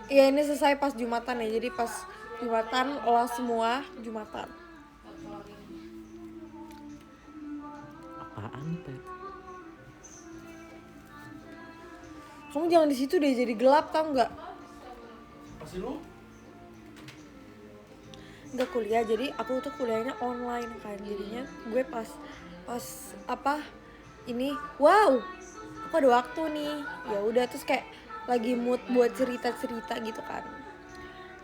Iya ini selesai pas Jumatan ya, jadi pas Jumatan olah semua Jumatan. Apaan Pet? Kamu jangan di situ deh, jadi gelap tau nggak? Pasti lu? Nggak kuliah, jadi aku tuh kuliahnya online kan, jadinya gue pas apa ini, wow, aku ada waktu nih, ya udah terus kayak lagi mood buat cerita gitu kan.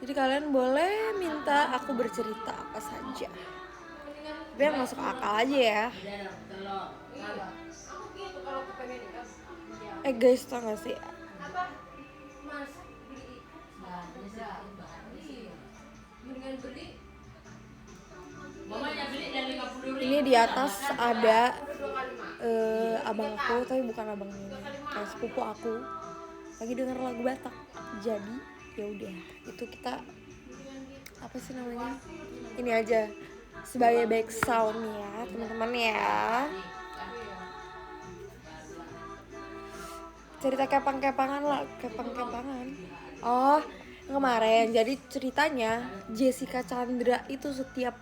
Jadi kalian boleh minta aku bercerita apa saja, tapi yang masuk akal aja ya. Guys, tau gak sih? Ini di atas ada abang aku, tapi bukan abang ini, kayak sepupu aku lagi denger lagu Batak. Jadi ya udah, itu kita apa sih namanya? Ini aja sebagai back sound ya, teman-teman ya. Cerita kepang-kepangan lah, kepang-kepangan. Oh, kemarin jadi ceritanya Jessica Chandra itu setiap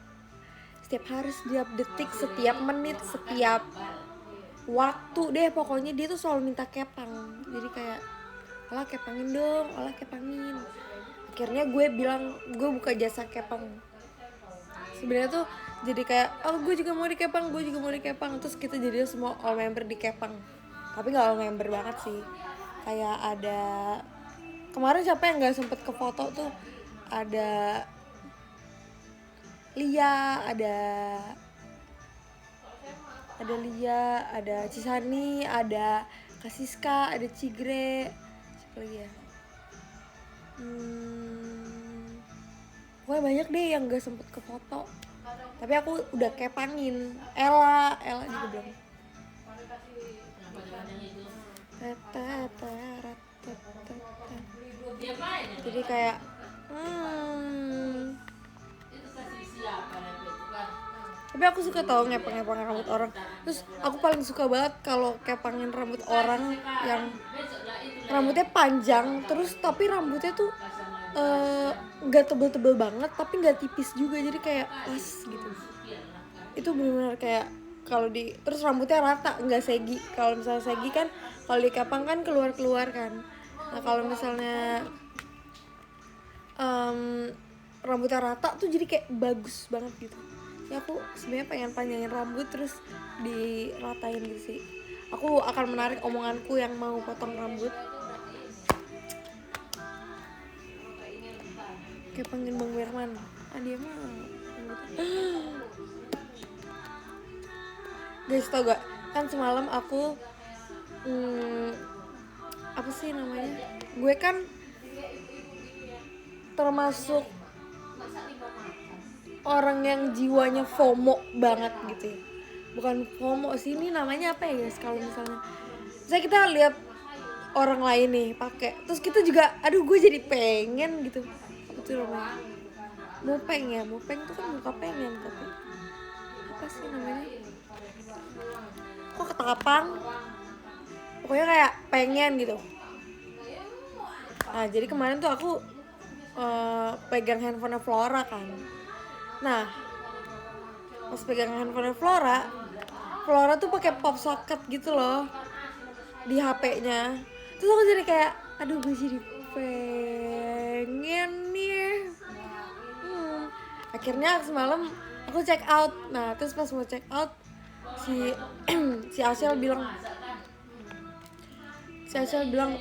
hari, setiap detik, setiap menit, setiap waktu deh pokoknya dia tuh selalu minta kepang. Jadi kayak, olah kepangin dong, olah kepangin. Akhirnya gue bilang gue buka jasa kepang. Sebenarnya tuh jadi kayak, oh gue juga mau dikepang. Terus kita jadi semua all member di kepang. Tapi nggak all member banget sih. Kayak ada kemarin siapa yang nggak sempet ke foto tuh, ada Lia, ada Lia, ada Cisani, ada Kasiska, ada Cigre, siapa lagi ya? Pokoknya banyak deh yang gak sempet ke foto. Tapi aku udah kepangin. Ella juga belum. Jadi kayak tapi aku suka tau ngepang rambut orang. Terus aku paling suka banget kalau kepangin rambut orang yang rambutnya panjang, terus tapi rambutnya tuh nggak tebel-tebel banget tapi nggak tipis juga, jadi kayak pas gitu. Itu benar-benar kayak kalau di terus rambutnya rata, nggak segi. Kalau misalnya segi kan kalau dikepang kan keluar kan. Nah kalau misalnya rambutnya rata tuh jadi kayak bagus banget gitu. Ya aku sebenarnya pengen panjangin rambut terus diratain gitu sih. Aku akan menarik omonganku yang mau potong rambut. Kayak panggil Bang Berman. Dia mah guys, tau gak? Kan semalam aku apa sih namanya? Gue kan termasuk orang yang jiwanya FOMO banget gitu ya. Bukan FOMO sih, ini namanya apa ya guys? Kalau misalnya kita lihat orang lain nih pakai, terus kita juga, aduh gue jadi pengen gitu. Apa tuh namanya? Mupeng tuh kan muka pengen, tapi apa sih namanya? Kok ketapang? Pokoknya kayak pengen gitu. Nah jadi kemarin tuh aku pegang handphone Flora kan. Nah pas pegang handphone Flora tuh pakai pop socket gitu loh di HP-nya. Terus aku jadi kayak, aduh gue jadi pengen nih. Akhirnya semalam aku check out. Nah terus pas mau check out si Asel bilang,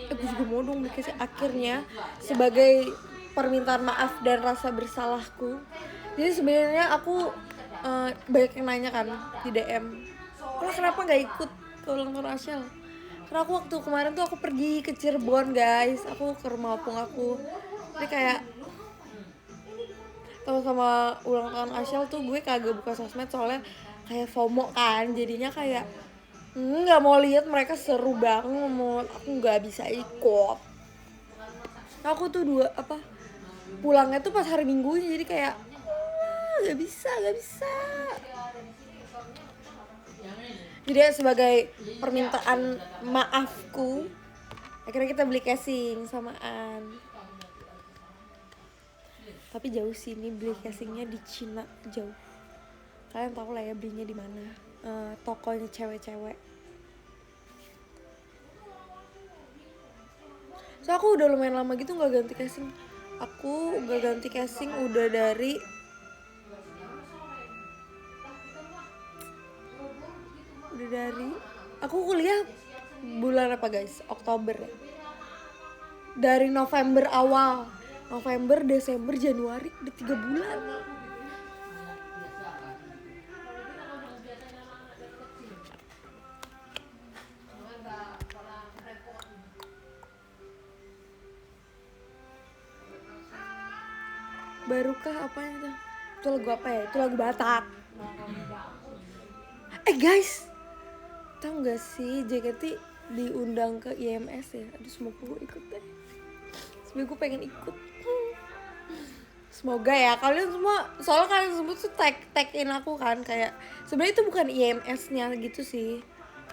gue juga mau dong dikasih. Akhirnya sebagai permintaan maaf dan rasa bersalahku, jadi sebenarnya aku banyak yang nanya kan di DM, lo kenapa nggak ikut ke ulang tahun Asyel? Karena aku waktu kemarin tuh aku pergi ke Cirebon guys, aku ke rumah opung aku. Jadi kayak sama ulang tahun Asyel tuh gue kagak buka sosmed soalnya kayak FOMO kan, jadinya kayak nggak mau lihat mereka seru banget, aku nggak bisa ikut. Aku tuh pulangnya tuh pas hari Minggunya, jadi kayak nggak bisa. Jadi sebagai permintaan maafku, akhirnya kita beli casing samaan. Tapi jauh sih, ini beli casingnya di Cina, jauh. Kalian tahu lah ya belinya di mana. Tokonya cewek-cewek. So aku udah lumayan lama gitu nggak ganti casing. Aku nggak ganti casing udah dari aku kuliah bulan apa guys? Oktober ya. Dari November awal, November, Desember, Januari, udah 3 bulan. Barukah apa itu? Itu lagu apa ya? Itu lagu Batak. Guys, tau gak sih JKT diundang ke IMS ya? Aduh semoga gue ikut deh. Semoga gue pengen ikut. Semoga ya kalian semua, soalnya kalian semua tuh tag-in aku kan, kayak sebenarnya itu bukan IMS-nya gitu sih.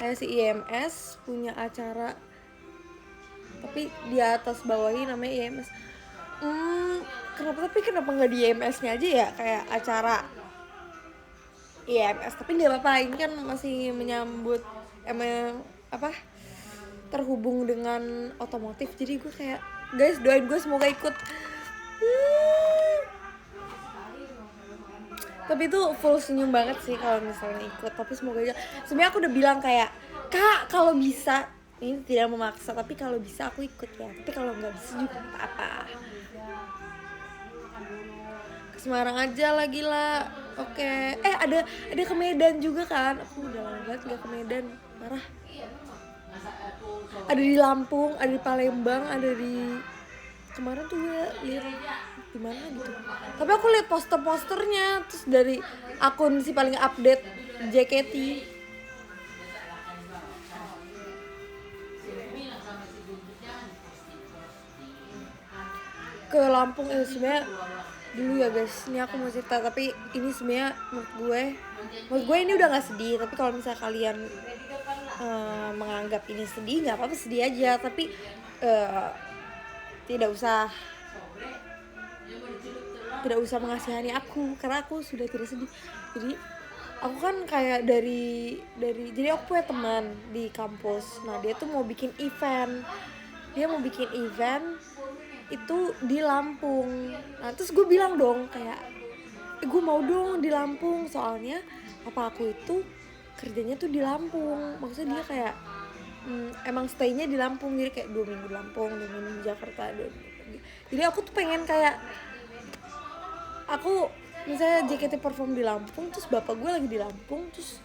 Kayak si IMS punya acara tapi di atas bawahi namanya IMS. Kenapa nggak di IMS-nya aja ya, kayak acara IMS, tapi nggak apa-apa, ini kan masih menyambut terhubung dengan otomotif, jadi gue kayak guys doain gue semoga ikut. Tapi itu full senyum banget sih kalau misalnya ikut, tapi semoga aja. Sebenarnya aku udah bilang kayak, Kak kalau bisa, ini tidak memaksa, tapi kalau bisa aku ikut ya, tapi kalau nggak bisa juga apa-apa. Ke Semarang aja lah gila. Oke. Ada ke Medan juga kan. Aku udah lama banget gak ke Medan, parah. Ada di Lampung, ada di Palembang, ada di kemarin tuh gue lihat di mana gitu. Tapi aku lihat poster-posternya terus dari akun si paling update JKT. Ke Lampung ini sebenarnya dulu ya guys, ini aku mau cerita, tapi ini sebenarnya menurut gue ini udah nggak sedih, tapi kalau misalnya kalian menganggap ini sedih nggak apa-apa, sedih aja, tapi tidak usah mengasihani aku karena aku sudah tidak sedih. Jadi aku kan kayak dari jadi aku punya teman di kampus, nah dia tuh mau bikin event itu di Lampung. Nah terus gue bilang dong kayak gue mau dong di Lampung, soalnya papa aku itu kerjanya tuh di Lampung, maksudnya dia kayak emang stay-nya di Lampung, jadi kayak 2 minggu di Lampung, 2 minggu di Jakarta, jadi aku tuh pengen kayak aku misalnya JKT perform di Lampung, terus bapak gue lagi di Lampung, terus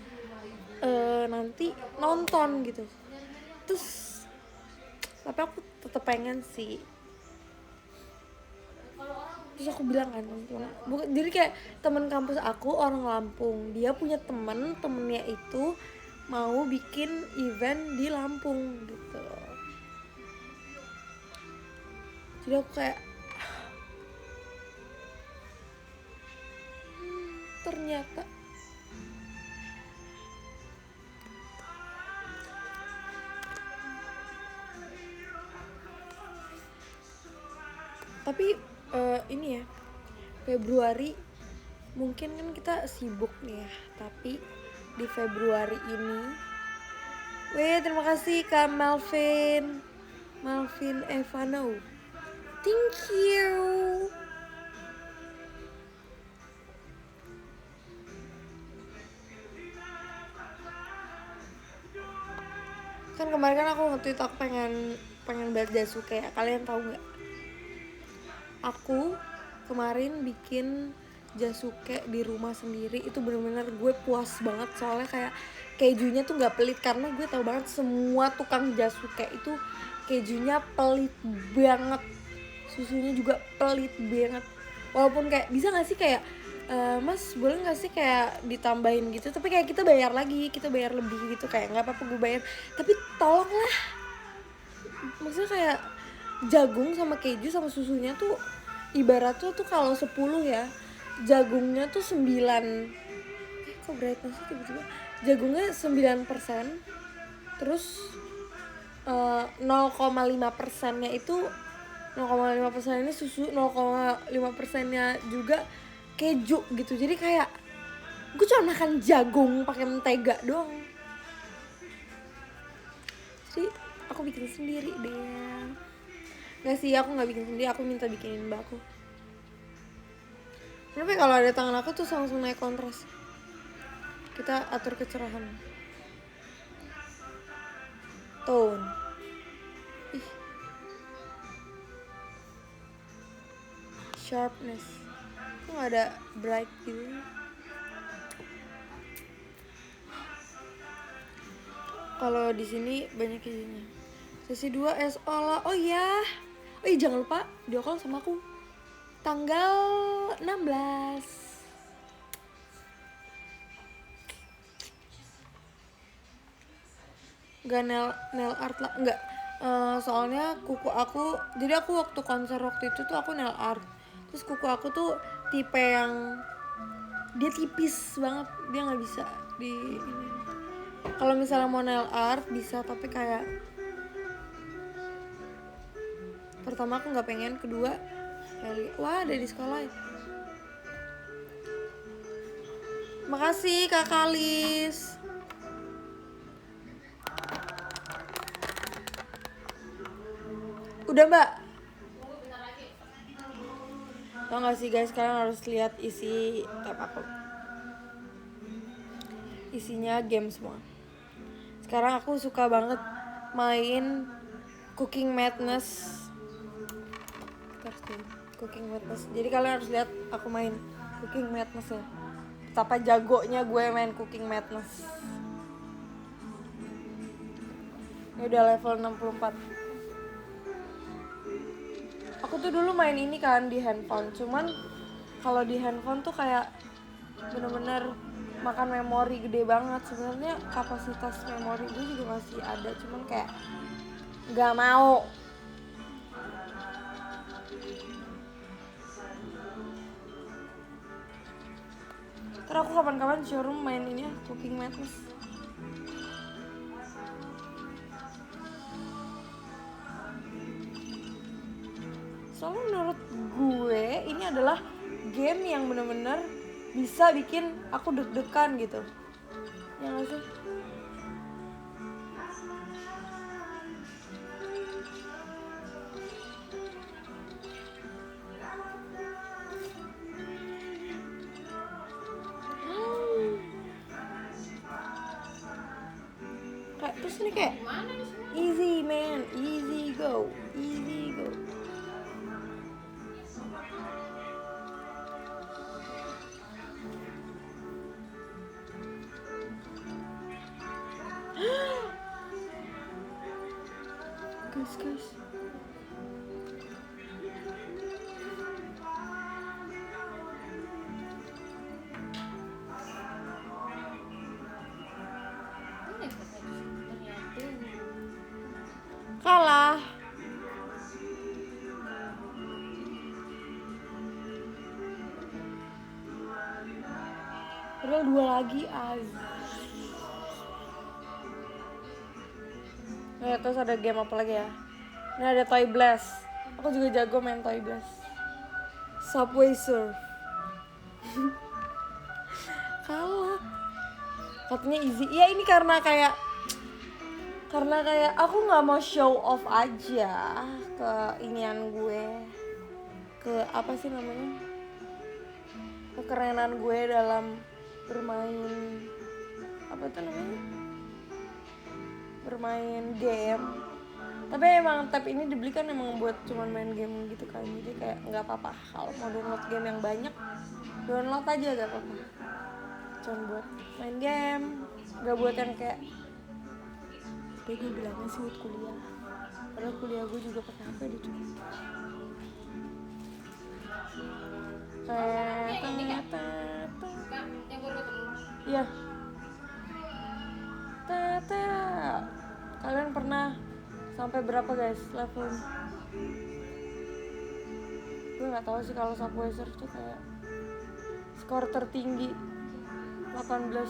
nanti nonton gitu. Terus tapi aku tetap pengen sih. Terus aku bilang kan, jadi kayak teman kampus aku orang Lampung, dia punya temennya itu mau bikin event di Lampung gitu. Jadi aku kayak ternyata tapi ini ya Februari mungkin kan kita sibuk nih ya, tapi di Februari ini terima kasih Kak Melvin Evano, thank you. Kan kemarin kan aku nge-tweet aku pengen banget Jasuke ya, kalian tahu nggak? Aku kemarin bikin Jasuke di rumah sendiri, itu bener-bener gue puas banget, soalnya kayak kejunya tuh nggak pelit, karena gue tahu banget semua tukang Jasuke itu kejunya pelit banget, susunya juga pelit banget. Walaupun kayak bisa nggak sih kayak mas boleh nggak sih kayak ditambahin gitu, tapi kayak kita bayar lebih gitu, kayak nggak apa-apa gue bayar, tapi tolonglah, maksudnya kayak jagung sama keju sama susunya tuh ibaratnya tuh kalau 10 ya, jagungnya tuh 9. Kok brightness-nya tiba-tiba? Jagungnya 9%, terus 0,5%-nya itu 0,5% ini susu, 0,5%-nya juga keju gitu. Jadi kayak gue cuma makan jagung pakai mentega doang. Jadi aku bikin sendiri deh. Nggak sih, aku nggak bikin sendiri, aku minta bikinin mbak aku. Tapi kalau ada tangan aku tuh langsung naik kontras. Kita atur kecerahan. Tone. Ih. Sharpness. Kok nggak ada bright gitu? Kalau di sini banyak isinya. Sesi 2 SO lah. Oh iya. Oh iya, jangan lupa video call sama aku. Tanggal 16. Gak nail art lah, enggak. Soalnya kuku aku, jadi aku waktu konser waktu itu tuh aku nail art. Terus kuku aku tuh tipe yang dia tipis banget, dia nggak bisa di ini. Kalau misalnya mau nail art bisa, tapi kayak pertama aku nggak pengen, kedua wah ada di sekolah ya. Makasih Kak Kalis. Udah mbak. Tau gak sih guys, kalian harus lihat isi tab aku. Isinya game semua. Sekarang aku suka banget main Cooking Madness. Cooking Madness. Jadi kalian harus lihat aku main Cooking Madness ya. Betapa jagonya gue main Cooking Madness. Ini udah level 64. Aku tuh dulu main ini kan di handphone, cuman kalau di handphone tuh kayak bener-bener makan memori gede banget. Sebenarnya kapasitas memori gue juga masih ada, cuman kayak nggak mau. Ntar aku kapan-kapan showroom main ini ya, Cooking Madness. Soalnya menurut gue ini adalah game yang bener-bener bisa bikin aku deg-degan gitu. Ya gak sih? Kayak terus ini kayak easy man, easy go, easy go. Guys. Kalah. Padahal 2 lagi Nah, terus ada game apa lagi ya? Ini ada Toy Blast. Aku juga jago main Toy Blast. Subway Surf. Kalah. Katanya easy. Iya ini karena kayak aku nggak mau show off aja ke inian gue, ke apa sih namanya, kekerenan gue dalam bermain apa itu namanya, bermain game. Tapi emang tab ini dibeli kan emang buat cuman main game gitu kan, jadi kayak nggak apa-apa kalau mau download game yang banyak, download aja gak apa-apa, cuman buat main game, nggak buat yang kayak kayak gue bilangnya sih buat kuliah. Padahal kuliah gue juga pakai HP deh cuy. Iya. Kalian pernah sampai berapa guys level? Gue nggak tahu sih kalau Subway Surf tuh kayak skor tertinggi 18.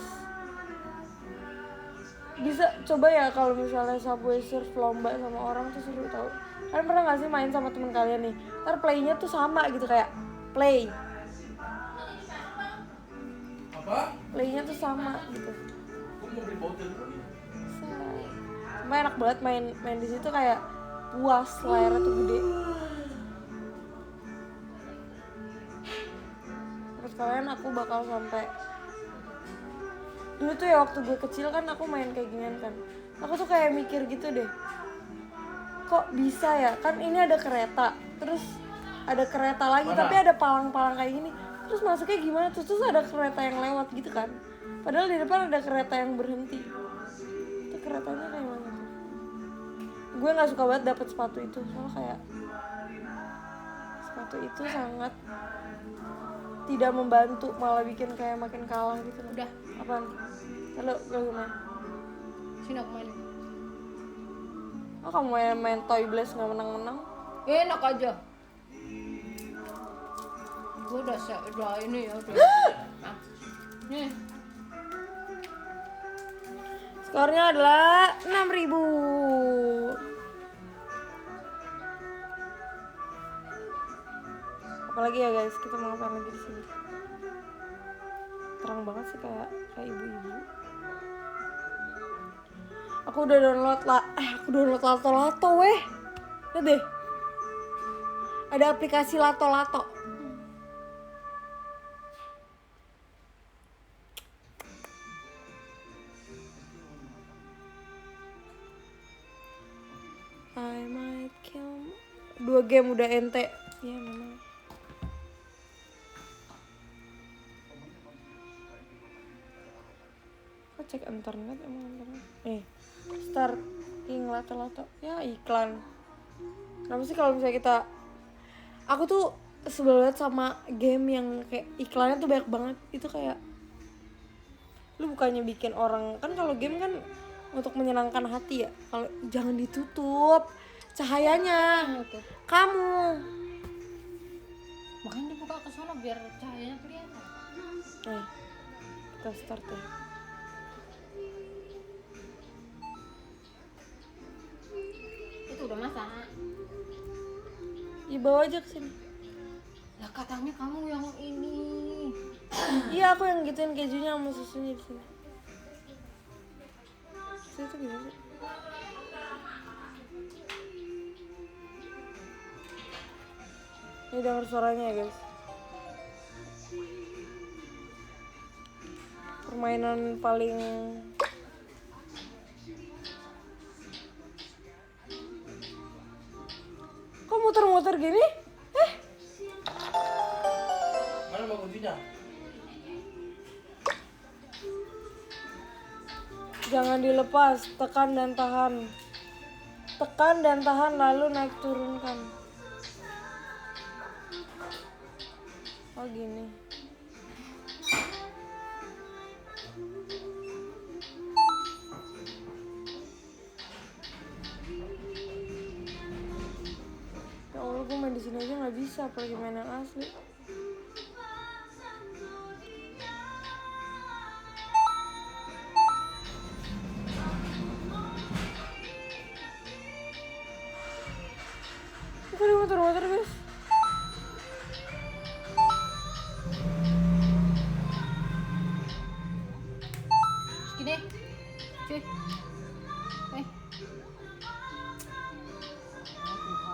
bisa coba ya kalau misalnya Subway Surf lomba sama orang tuh seru tau. Kalian pernah gak sih main sama temen kalian nih, ntar playnya tuh sama gitu, kayak playnya tuh sama gitu. Gue mau beli botol. Cuma enak banget main di situ, kayak puas, layarnya tuh gede. Terus kalian aku bakal sampai dulu tuh ya, waktu gue kecil kan aku main kayak ginian kan, aku tuh kayak mikir gitu deh, kok bisa ya, kan ini ada kereta, terus ada kereta lagi tapi ada palang-palang kayak gini, terus masuknya gimana, terus ada kereta yang lewat gitu kan, padahal di depan ada kereta yang berhenti. Itu keretanya kayak mana tuh? Gue nggak suka banget dapet sepatu itu, soalnya kayak sepatu itu sangat tidak membantu, malah bikin kayak makin kalah gitu. Udah. Apaan? Halo, main. Sini aku main. Oh, kamu main Toy Blast nggak menang-menang? Enak aja. Gue udah ini ya udah. Nah. Nih. Skornya adalah 6.000. Apalagi ya guys, kita mau ngapain lagi di sini? Terang banget sih, kayak ibu-ibu. Aku udah download Lato-Lato weh. Lihat deh. Ada aplikasi Lato-Lato. I might kill. 2 game udah ente. Ya memang. Kok cek internet emang internet? Starting Lato-Lato. Ya iklan. Kenapa sih kalau misalnya kita, aku tuh sebel banget sama game yang kayak iklannya tuh banyak banget. Itu kayak, lu bukannya bikin orang, kan kalau game kan untuk menyenangkan hati ya, kalau jangan ditutup cahayanya. Kamu Makanya dibuka ke sana biar cahayanya kelihatan. Kita start ya. Itu udah masak. Ya bawa aja ke sini. Lah katanya kamu yang ini. Iya, aku yang gituin kejunya sama susunya di sini. Itu gimana sih? Ini denger suaranya ya guys. Permainan paling kok muter-muter gini? Mana mau kuncinya? Jangan dilepas, tekan dan tahan. Tekan dan tahan lalu naik turunkan. Oh gini. Ya Allah, gue main di sini aja nggak bisa, apalagi main yang asli. Kok dia muter-muter guys? Gini. Cuy.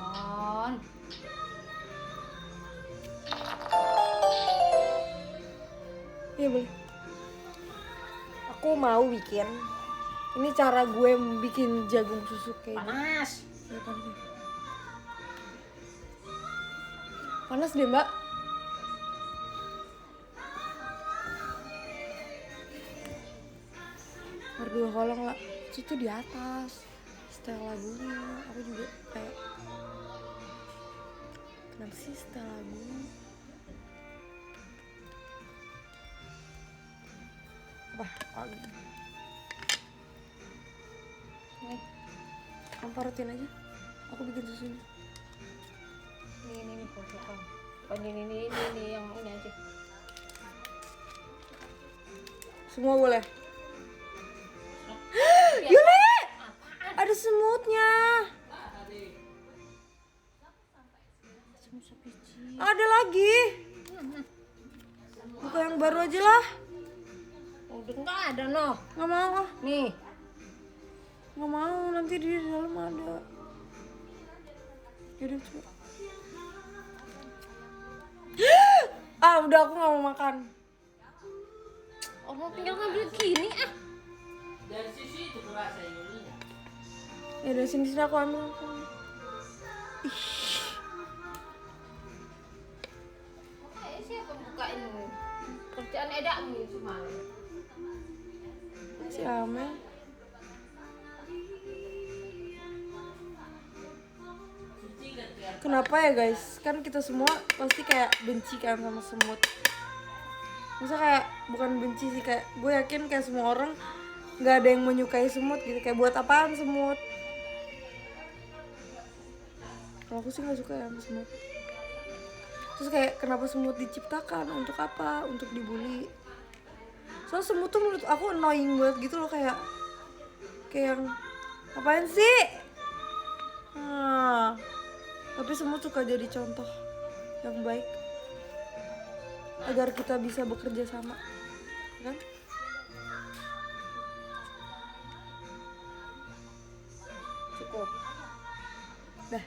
Tuhan. Iya boleh. Aku mau bikin. Ini cara gue bikin jagung susu kayak gini. Panas. Ya, panas. Panas deh mbak. Berdua kolong lah. Itu di atas. Setel lagunya. Aku juga kayak, kenapa sih setel lagu? Wah, kamu parutin aja. Aku bikin susunya. Ini kocokan. Oh ini yang ini aja. Semua boleh. Ada lagi. Buka yang baru aja lah. Udah nggak ada noh. Nggak mau ah. Nih. Nggak mau, nanti di dalam ada. Yaudah coba. Ah udah, aku nggak mau makan. Orang tinggal ngambil gini ah. Dari sisi itu kerasa ininya. Ya udah, sini aku ambil. Siapa bukain kerjaan edakmu semalam? Si Amel. Kenapa ya guys? Kan kita semua pasti kayak benci kan sama semut. Masa kayak bukan benci sih, kayak gue yakin kayak semua orang nggak ada yang menyukai semut gitu. Kayak buat apaan semut? Kalau aku sih nggak suka ya sama semut. Terus kayak kenapa semut diciptakan? Untuk apa? Untuk dibully. Soalnya semut tuh menurut aku annoying banget gitu loh, kayak yang ngapain sih? Tapi semut suka jadi contoh yang baik agar kita bisa bekerja sama, kan? Cukup. Dah.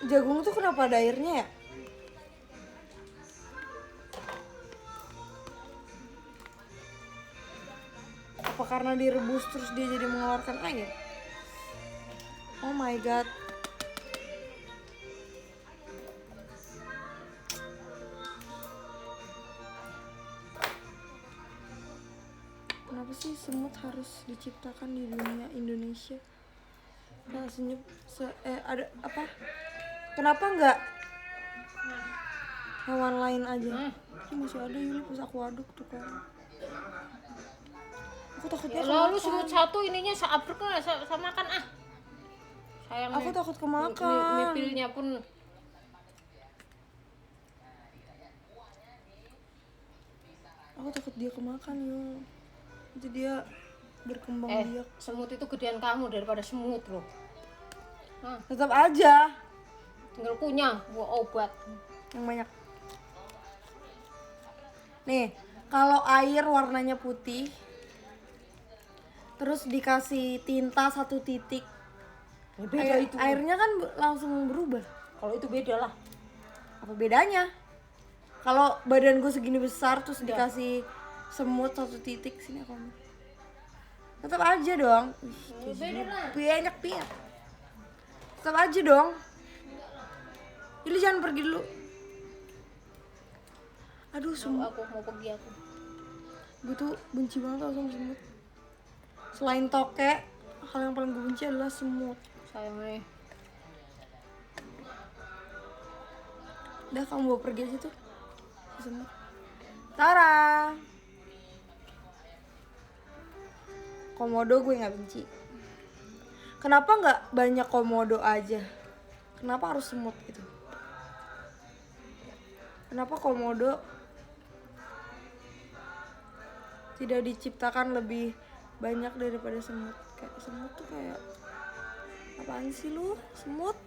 Jagung tuh kenapa ada airnya ya? Apa karena direbus terus dia jadi mengeluarkan air? Oh my god. Kenapa sih semut harus diciptakan di dunia Indonesia? Nah, ada apa? Kenapa nggak hewan lain aja? Ini masih ada Yuli pas aku aduk tuh kan. Aku takutnya Ya lalu kemakan. semut satu ininya seabrek lah sama kan ah. Sayang. Aku takut kemakan. Mipilnya pun Aku takut dia kemakan Yul. Nanti dia berkembang biak. semut itu gedean kamu daripada semut loh. Nah, Tetap aja tinggal kunyah buat obat. yang banyak. Nih, kalau air warnanya putih, terus dikasih tinta 1 titik, Beda itu. airnya kan langsung berubah. Kalau itu beda lah. Apa bedanya? Kalau badan gue segini besar terus dikasih semut 1 titik, sini aku ambil. Tetap aja dong. Beda lah. Banyak piat. Tetap aja dong. Jadi jangan pergi dulu. Aduh, semut. Aku mau pergi aku. Gue tuh benci banget tau sama semut. Selain tokek, hal yang paling gue benci adalah semut. Sayang nih. Udah, kamu bawa pergi aja tuh semut. Tara. Komodo gue nggak benci. Kenapa nggak banyak komodo aja? Kenapa harus semut gitu? Kenapa komodo tidak diciptakan lebih banyak daripada semut? Kayak semut tuh kayak apaan sih lu? Semut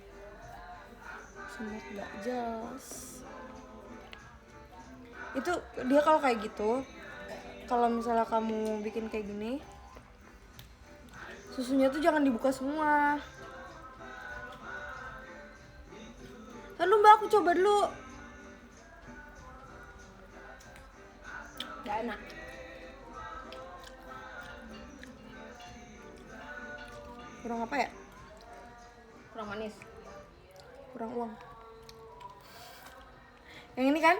nggak jelas. Itu dia kalau kayak gitu, kalau misalnya kamu bikin kayak gini, susunya tuh jangan dibuka semua. Lalu mbak, aku coba dulu. Gak enak. Kurang apa ya? Kurang manis. Kurang uang. Yang ini kan?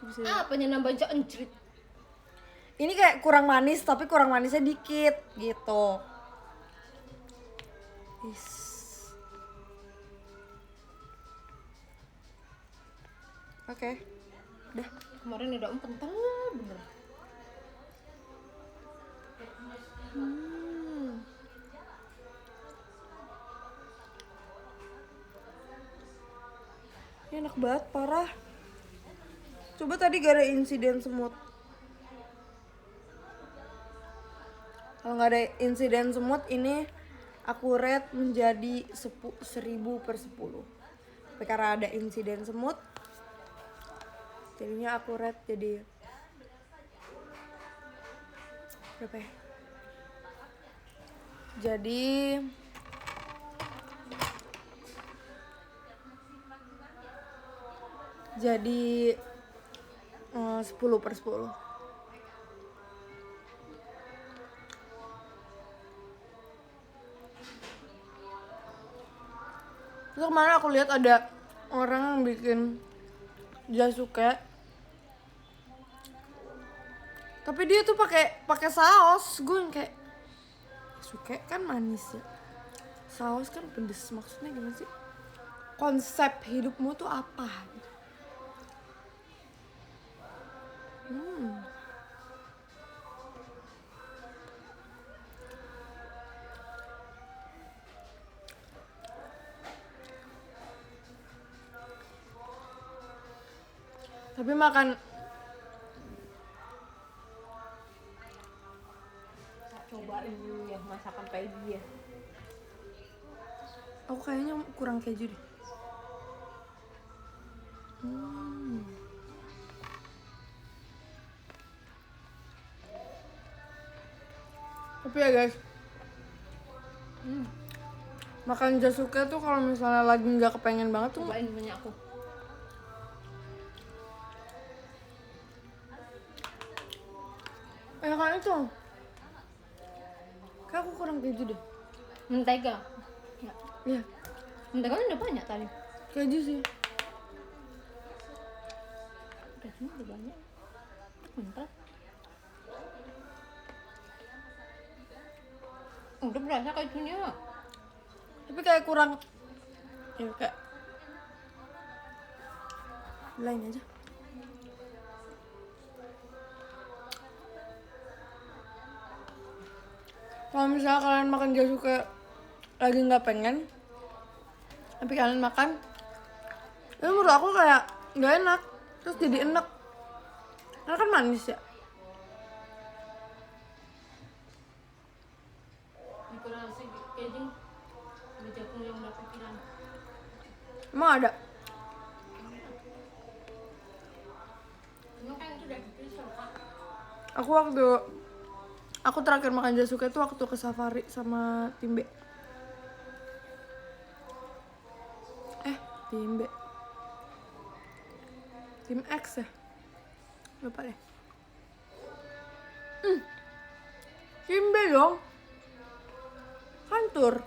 Apanya nambah enjrit? Ini kayak kurang manis, tapi kurang manisnya dikit gitu. Oke. Udah. Kemarin udah kental bener. Ini enak banget, parah. Coba tadi gak ada insiden semut. Kalau nggak ada insiden semut ini aku rate menjadi 1000/10. Tapi karena ada insiden semut, jadinya aku rate jadi berapa ya? Jadi 10/10. Terus kemarin aku lihat ada orang yang bikin jasuke, tapi dia tuh pakai saus. Gue yang kayak, jasuke kan manis ya, saus kan pedes, maksudnya gimana sih? Konsep hidupmu tuh apa? Tapi makan Cobain dulu yang masakan kayak dia. aku kayaknya kurang keju deh. Tapi ya guys, makan jasuke tuh kalau misalnya lagi nggak kepengen banget tuh Cobain punya aku. kan itu. Kayak aku kurang keju deh. Mentega. Ya. Iya, Mentega kan udah banyak tadi. keju sih. Udah banyak. Mantap. Udah berasa kejunya. Tapi kayak kurang, ya kayak lain aja. Kalau misalnya kalian makan jasuke lagi nggak pengen, tapi kalian makan, itu menurut aku kayak nggak enak, terus jadi enak. Karena kan manis ya. Dekorasi keju. Ada jagung yang udah pikiran. Emang ada? Emang kan itu udah dipisah, Kak. Aku terakhir makan jasuke itu waktu ke safari sama tim B. Tim B. Tim X ya? Lupa deh. Tim B dong. Kantor.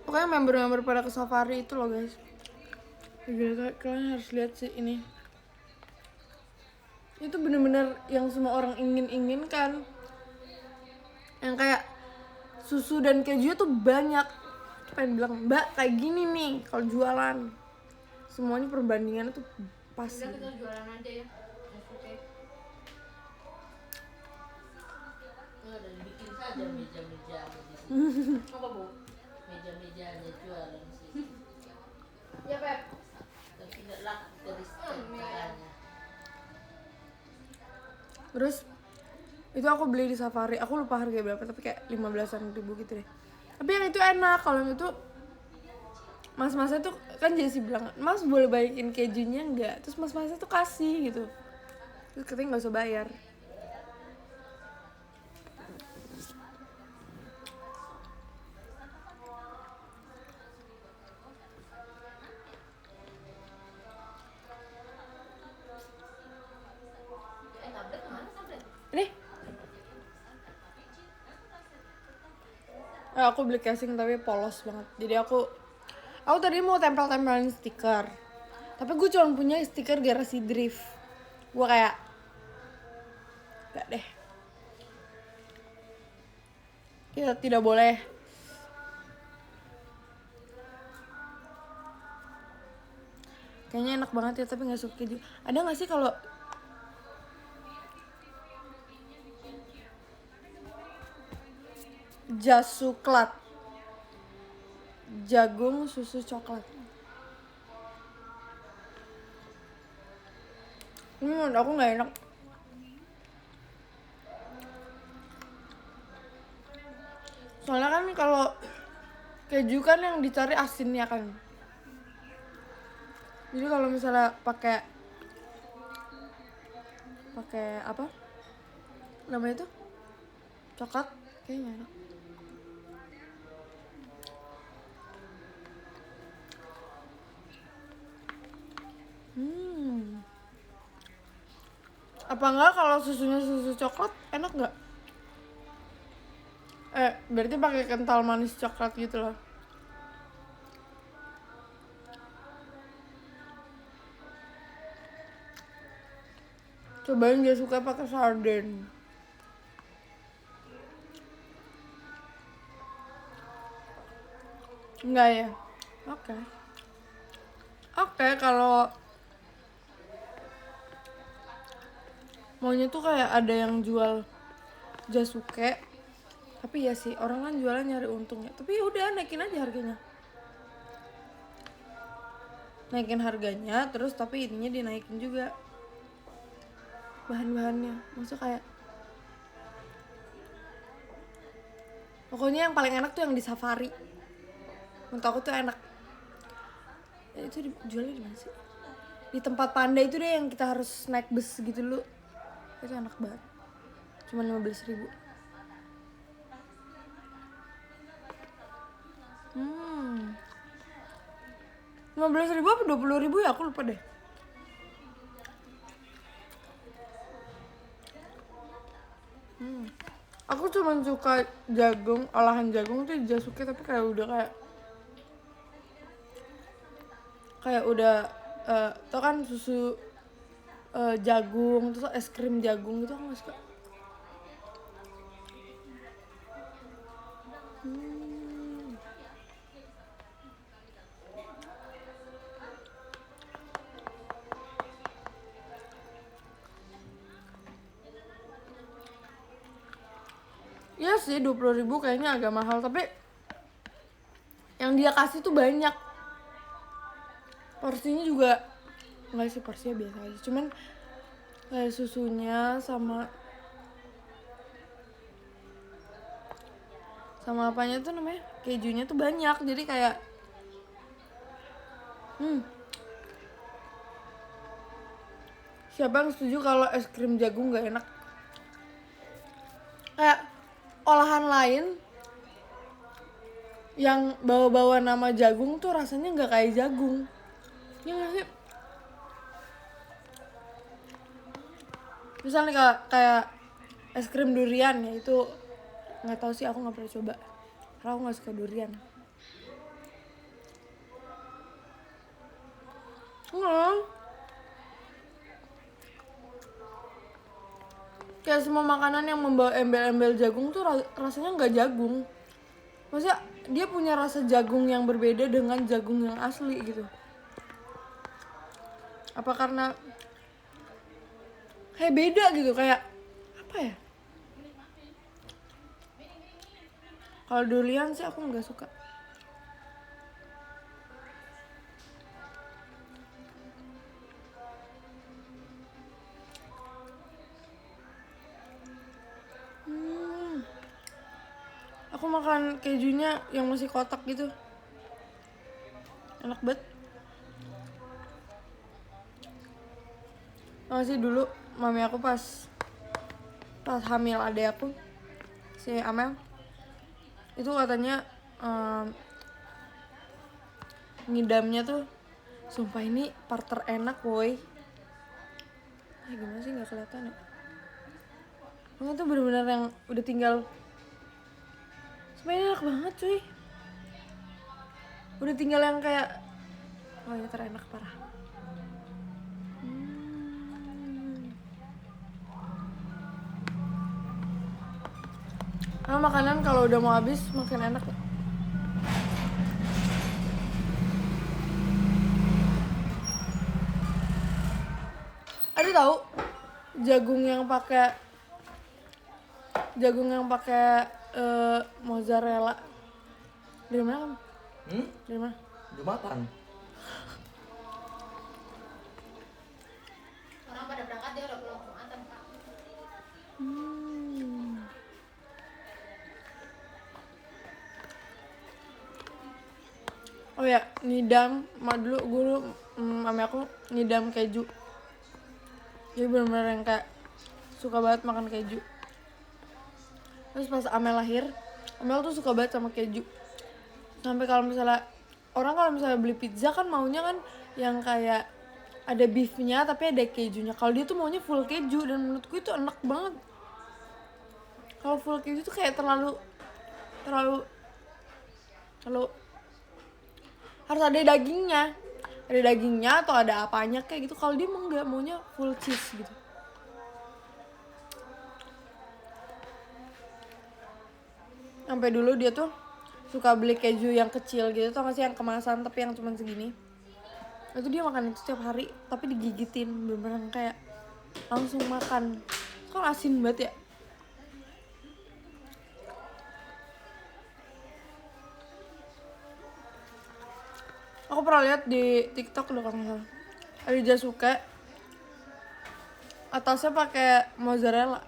Pokoknya member-member pada ke safari itu loh guys. Gila, kalian harus lihat sih ini. Itu bener-bener yang semua orang inginkan. Yang kayak susu dan kejunya tuh banyak. Pengen bilang, Mbak kayak gini nih kalau jualan. Semuanya perbandingannya tuh pas. Udah kita jualan aja ya. Oke. Enggak, dan bikin saja meja-meja di situ. Apa, Bu? Meja-mejanya jualan di situ. Ya, Pep. Tapi tidak laku dari setelahnya. Terus itu aku beli di safari. Aku lupa harga berapa, tapi kayak 15-an ribu gitu deh. Tapi yang itu enak. Kalau yang itu mas-masnya tuh kan Jessie bilang, Mas boleh balikin kejunya nggak? Terus mas-masnya tuh kasih gitu. Terus katanya nggak usah bayar. Tablet mana tablet? Nih. Aku beli casing tapi polos banget. Jadi aku tadi mau tempel-tempelin stiker. Tapi gue cuma punya stiker garasi drift. Gue kayak gak deh. Kita tidak boleh. Kayaknya enak banget ya, tapi gak suka keju. Ada gak sih kalau jasuklat, jagung susu coklat? Menurut aku nggak enak. Soalnya kan kalau keju kan yang dicari asinnya kan. Jadi kalau misalnya pakai apa? Namanya tuh coklat kayaknya nggak enak. Apa enggak kalau susunya susu coklat enak nggak? Berarti pakai kental manis coklat gitu loh. Cobain dia suka pakai sarden. Enggak ya? Oke. Oke, kalau maunya tuh kayak ada yang jual jasuke. Tapi ya sih, orang kan jualan nyari untungnya. Tapi ya udah naikin aja harganya. Naikin harganya, terus tapi ininya dinaikin juga. Bahan-bahannya. Maksudnya kayak pokoknya yang paling enak tuh yang di Safari. Menurut aku tuh enak. Ya, itu dijualnya di mana sih? Di tempat Panda itu deh yang kita harus naik bus gitu dulu. Itu enak banget. Cuma 15.000. 15.000 apa 20.000 ya? Aku lupa deh. Aku cuma suka jagung, olahan jagung tuh jasuke, tapi kayak udah kayak udah tau kan susu jagung, terus es krim jagung gitu aku gak suka. Iya sih 20.000 kayaknya agak mahal, tapi yang dia kasih tuh banyak. Porsinya juga nggak sih, porsinya biasa aja, cuman kayak susunya sama apanya tuh namanya, kejunya tuh banyak, jadi kayak siapa yang setuju kalau es krim jagung nggak enak? Kayak olahan lain yang bawa-bawa nama jagung tuh rasanya nggak kayak jagung, ya nggak sih? Misalnya kayak es krim durian ya, itu nggak tahu sih, aku nggak pernah coba karena aku nggak suka durian. Kayak semua makanan yang membawa embel-embel jagung tuh rasanya nggak jagung. Maksudnya dia punya rasa jagung yang berbeda dengan jagung yang asli gitu. Apa karena kayak beda gitu, kayak apa ya? Kalau durian sih aku nggak suka. Aku makan kejunya yang masih kotak gitu, enak banget. Masih dulu mami aku pas hamil adek aku si Amel, itu katanya ngidamnya tuh sumpah ini part terenak woi. Gimana sih nggak kelihatan ya? Pokoknya tuh bener-bener yang udah tinggal. Sebenarnya enak banget cuy. Udah tinggal yang kayak, oh ini terenak parah. Karena makanan kalau udah mau habis makin enak ya. Ada tahu jagung yang pakai mozzarella. Dari mana kamu? Dari mana? Jumatan. Orang pada Jumat dia udah pulang Jumatan Kak. Oh ya, ngidam, dulu mami aku ngidam keju. Jadi bener-bener yang kayak suka banget makan keju. Terus pas Amel lahir, Amel tuh suka banget sama keju. Sampai kalau misalnya beli pizza kan maunya kan yang kayak ada beefnya tapi ada kejunya. Kalau dia tuh maunya full keju dan menurutku itu enak banget. Kalau full keju tuh kayak terlalu harus ada dagingnya atau ada apanya kayak gitu. Kalau dia emang nggak, maunya full cheese gitu. Sampai dulu dia tuh suka beli keju yang kecil gitu, tau gak sih, yang kemasan tapi yang cuma segini. Itu dia makan itu setiap hari tapi digigitin, bener-bener kayak langsung makan. Kan asin banget ya. Aku pernah lihat di TikTok udah, kalau nggak salah, ada Jasuke atasnya pakai mozzarella,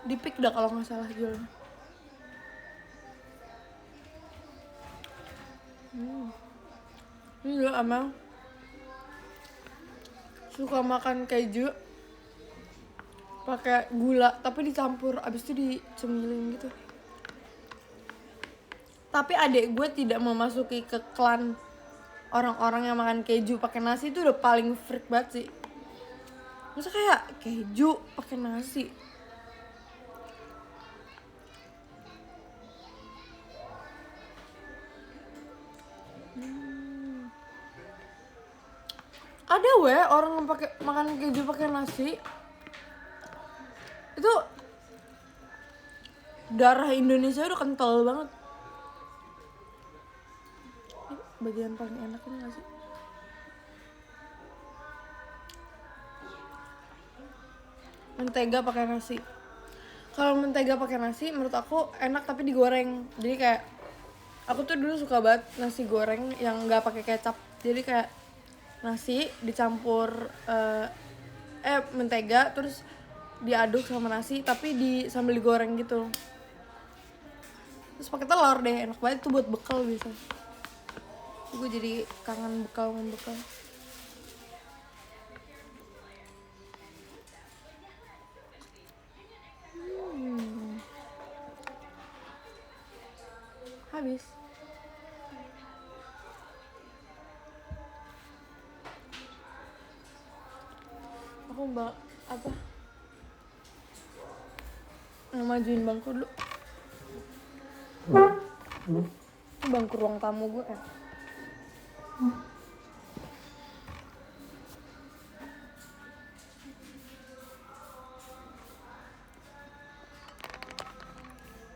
dipik dah kalau nggak salah jualnya. Ini juga Amel suka makan keju pakai gula tapi dicampur, abis itu dicemilin gitu. Tapi adik gue tidak memasuki ke klan orang-orang yang makan keju pakai nasi. Itu udah paling freak banget sih. Masa kayak keju pakai nasi? Ada orang yang pakai makan keju pakai nasi. Itu darah Indonesia udah kental banget. Ini bagian paling enak ini nggak sih? Mentega pakai nasi. Kalau mentega pakai nasi menurut aku enak tapi digoreng. Jadi kayak aku tuh dulu suka banget nasi goreng yang nggak pakai kecap. Jadi kayak nasi dicampur mentega terus diaduk sama nasi tapi sambil digoreng gitu. Terus pakai telur deh, enak banget tuh buat bekal biasa. Gue jadi kangen bekal. Habis. Aku majuin bangku dulu. Ini bangku ruang tamu gue kan.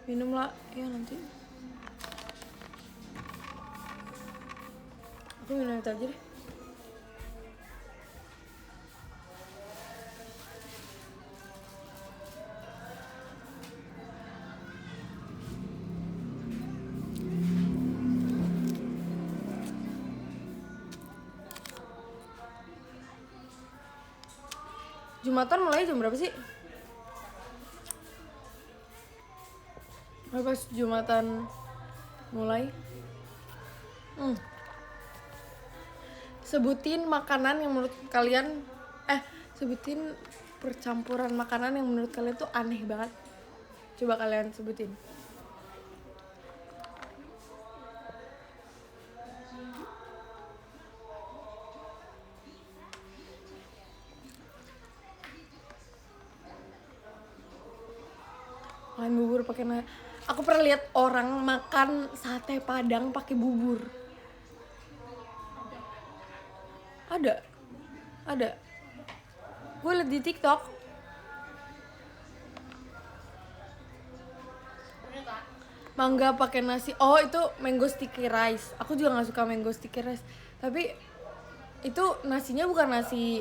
Minum lah, ya nanti. Aku minum itu aja deh. Jumatan mulai jam berapa sih? Pas Jumatan mulai. Sebutin makanan yang menurut kalian sebutin percampuran makanan yang menurut kalian tuh aneh banget. Coba kalian sebutin. Makan bubur pakai nasi. Aku pernah lihat orang makan sate Padang pakai bubur. Ada. Gue liat di TikTok. Mangga pakai nasi. Oh, itu mango sticky rice. Aku juga nggak suka mango sticky rice. Tapi itu nasinya bukan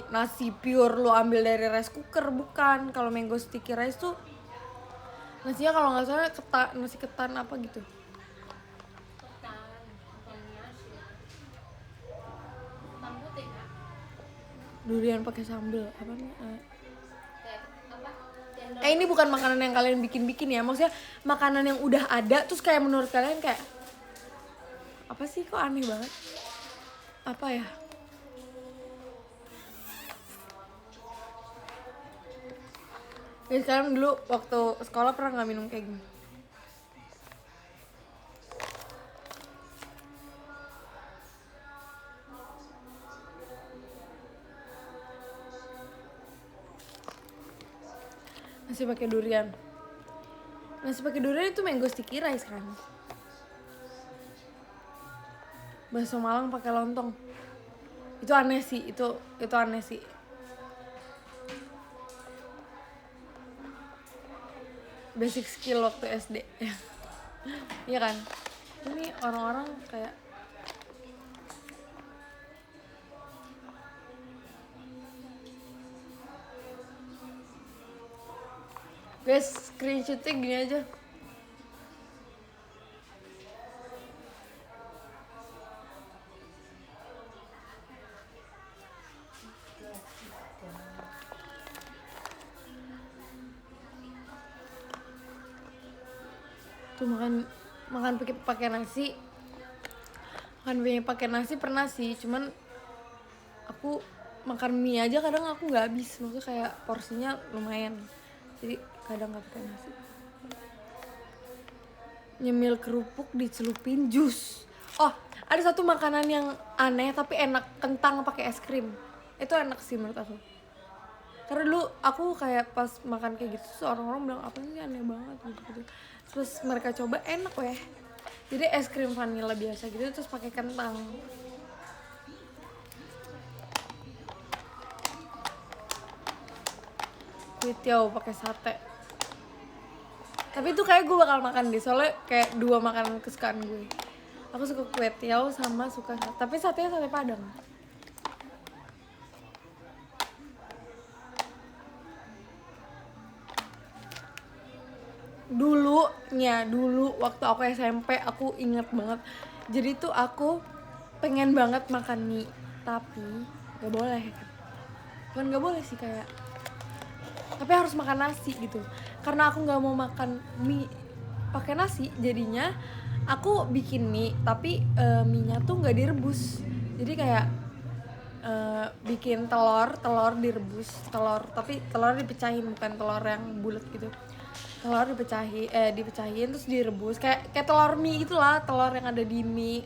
nasi pure lo ambil dari rice cooker, bukan. Kalau mango sticky rice tuh nasinya kalau nggak salah nasi ketan apa gitu. Durian pakai sambal apa nih? Kayak apa? Cendol. Ini bukan makanan yang kalian bikin-bikin ya. Maksudnya makanan yang udah ada terus kayak menurut kalian kayak apa sih, kok aneh banget? Apa ya? Ya sekarang dulu waktu sekolah pernah nggak minum kayak gini? Nasi pakai durian. Nasi pakai durian itu mango sticky rice kan? Bakso Malang pakai lontong. Itu aneh sih, itu aneh sih. Basic skill waktu SD. Iya kan? Ini orang-orang kayak guys, screenshotnya gini aja. Tuh makan pakai nasi. Makan pakai nasi pernah sih, cuman aku makan mie aja kadang aku nggak habis, maksudnya kayak porsinya lumayan, jadi kadang nggak pakai nasi. Nyemil kerupuk dicelupin jus. Oh, ada satu makanan yang aneh tapi enak, kentang pakai es krim. Itu enak sih menurut aku. Karena dulu aku kayak pas makan kayak gitu, orang-orang bilang apa sih aneh banget gitu. Terus mereka coba enak weh. Jadi es krim vanilla biasa gitu terus pakai kentang. Kue tiaw pakai sate. Tapi itu kayak gue bakal makan deh, soalnya kayak dua makanan kesukaan gue. Aku suka kue tiaw sama suka sate. Tapi satenya sate Padang. Dulu waktu aku SMP aku inget banget. Jadi tuh aku pengen banget makan mie, tapi gak boleh. Bukan gak boleh sih, kayak tapi harus makan nasi gitu. Karena aku nggak mau makan mie pakai nasi, jadinya aku bikin mie tapi mie-nya tuh nggak direbus. Jadi kayak bikin telur direbus, tapi telur dipecahin, bukan telur yang bulat gitu. Telur dipecahin terus direbus kayak telur mie itulah, telur yang ada di mie.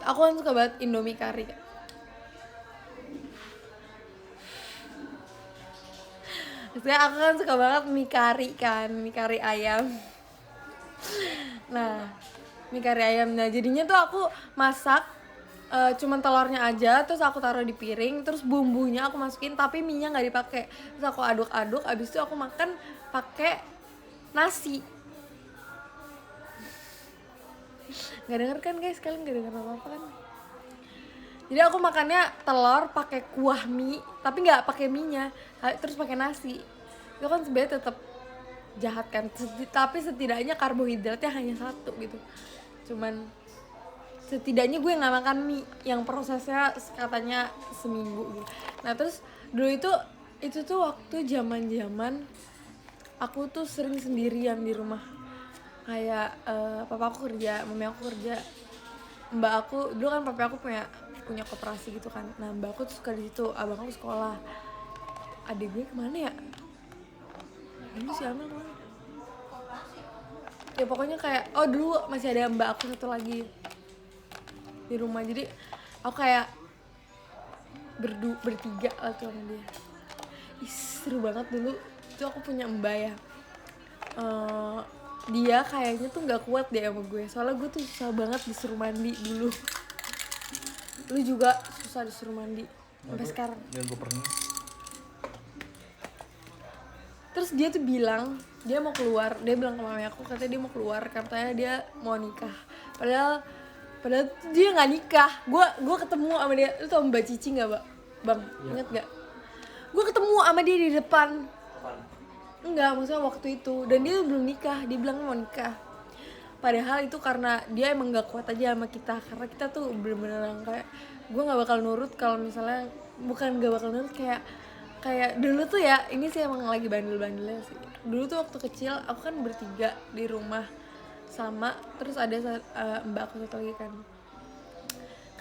Aku kan suka banget Indomie kari. Maksudnya aku kan suka banget mie kari ayam. Nah, mie kari ayam. Nah, jadinya tuh aku masak cuman telurnya aja, terus aku taruh di piring, terus bumbunya aku masukin, tapi mie-nya nggak dipakai. Terus aku aduk-aduk, abis itu aku makan pakai nasi. Nggak denger kan guys, kalian nggak denger apa-apa kan? Jadi aku makannya telur pakai kuah mie, tapi nggak pakai mie-nya, terus pakai nasi. Itu kan sebenarnya tetap jahat kan, tapi setidaknya karbohidratnya hanya satu gitu. Cuman setidaknya gue nggak makan mie yang prosesnya katanya seminggu gitu. Nah terus dulu itu tuh waktu zaman aku tuh sering sendirian di rumah. Kayak papa aku kerja, mami aku kerja, mbak aku dulu kan papa aku punya koperasi gitu kan. Nah mbak aku tuh suka di situ, abang aku sekolah. Adik gue kemana ya? Ini si Amel kemana? Ya pokoknya kayak dulu masih ada mbak aku satu lagi di rumah. Jadi aku kayak bertiga lah tuh sama dia. Seru banget dulu. Itu aku punya mbak ya. Dia kayaknya tuh nggak kuat deh sama gue, soalnya gue tuh susah banget disuruh mandi dulu. Lu juga susah disuruh mandi sampai sekarang. Ya gue pernah. Terus dia tuh bilang dia mau keluar, dia bilang ke mami aku katanya dia mau keluar, katanya dia mau nikah. Padahal dia nggak nikah. Gue ketemu sama dia, lu tau Mbak Cici nggak, bang? Ingat nggak? Gue ketemu sama dia di depan. Enggak, maksudnya waktu itu, dan dia belum nikah, dia bilang mau nikah. Padahal itu karena dia emang gak kuat aja sama kita, karena kita tuh bener-bener kayak gue nggak bakal nurut kalau misalnya bukan gak bakal nurut, kayak dulu tuh ya, ini sih emang lagi bandel-bandelnya sih. Dulu tuh waktu kecil aku kan bertiga di rumah sama, terus ada mbak aku satu lagi kan.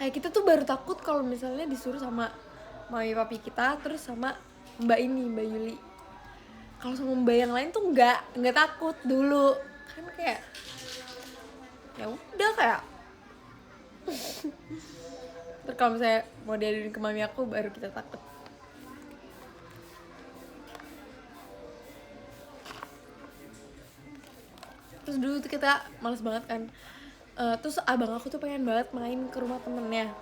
Kayak kita tuh baru takut kalau misalnya disuruh sama mami papi kita, terus sama mbak ini, mbak Yuli. Kalau sama mbak yang lain tuh nggak takut dulu kan, kayak ya udah kayak terus kalau misalnya mau diaduin ke mami aku baru kita takut. Terus dulu tuh kita males banget kan. Terus abang aku tuh pengen banget main ke rumah temennya,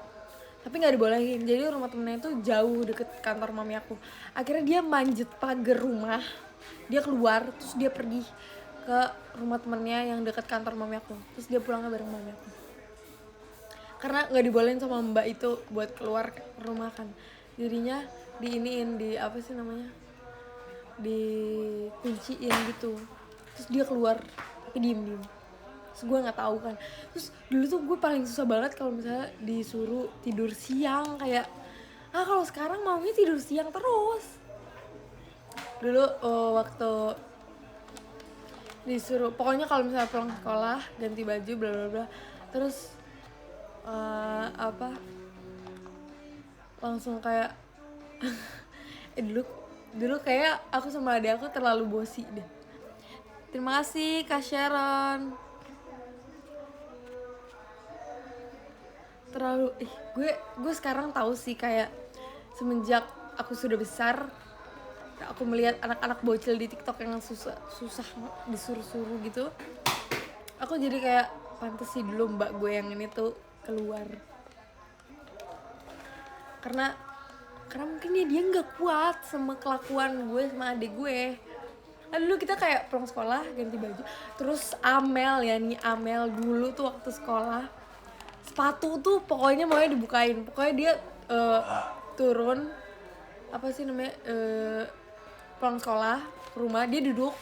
tapi nggak dibolehin. Jadi rumah temennya itu jauh deket kantor mami aku. Akhirnya dia manjat pagar rumah, dia keluar, terus dia pergi ke rumah temennya yang deket kantor mami aku. Terus dia pulangnya bareng mami aku, karena nggak dibolehin sama mbak itu buat keluar rumah kan. Jadinya diiniin, di apa sih namanya, dikunciin gitu. Terus dia keluar tapi diem. Terus gue nggak tahu kan. Terus dulu tuh gue paling susah banget kalau misalnya disuruh tidur siang, kayak kalau sekarang maunya tidur siang terus. Dulu waktu disuruh, pokoknya kalau misalnya pulang sekolah ganti baju bla bla bla, terus langsung kayak dulu kayak aku sama adik aku terlalu bosi deh. Terima kasih Kak Sharon. Terlalu gue sekarang tahu sih, kayak semenjak aku sudah besar, aku melihat anak-anak bocil di TikTok yang susah disuruh-suruh gitu, aku jadi kayak pantes sih dulu mbak gue yang ini tuh keluar. Karena mungkin dia nggak kuat sama kelakuan gue sama adik gue. Nah dulu kita kayak pulang sekolah ganti baju, terus Amel dulu tuh waktu sekolah sepatu tuh pokoknya maunya dibukain. Pokoknya dia turun pulang sekolah ke rumah, dia duduk,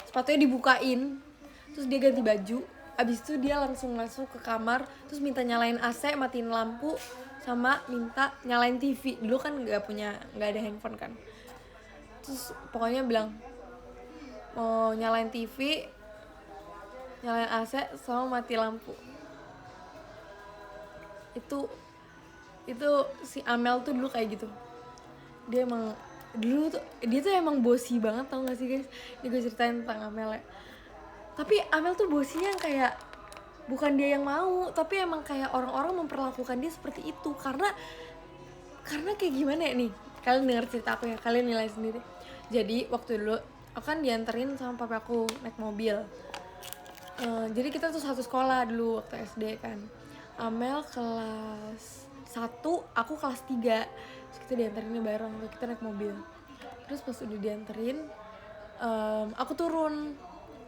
sepatunya dibukain, terus dia ganti baju. Abis itu dia langsung masuk ke kamar, terus minta nyalain AC, matiin lampu, sama minta nyalain TV. Dulu kan nggak ada handphone kan. Terus pokoknya bilang mau nyalain TV, nyalain AC, sama mati lampu. Itu si Amel tuh dulu kayak gitu. Dia emang dulu tuh, dia tuh emang bosi banget, tau gak sih guys? Ini gue ceritain tentang Amel ya. Tapi Amel tuh bosinya yang kayak bukan dia yang mau, tapi emang kayak orang-orang memperlakukan dia seperti itu. Karena kayak gimana ya nih, kalian denger cerita aku ya, kalian nilai sendiri. Jadi waktu dulu aku kan dianterin sama papa aku naik mobil. Jadi kita tuh satu sekolah dulu waktu SD kan. Amel kelas 1, aku kelas 3. Terus kita dianterinnya bareng, kita naik mobil. Terus pas udah dianterin, aku turun,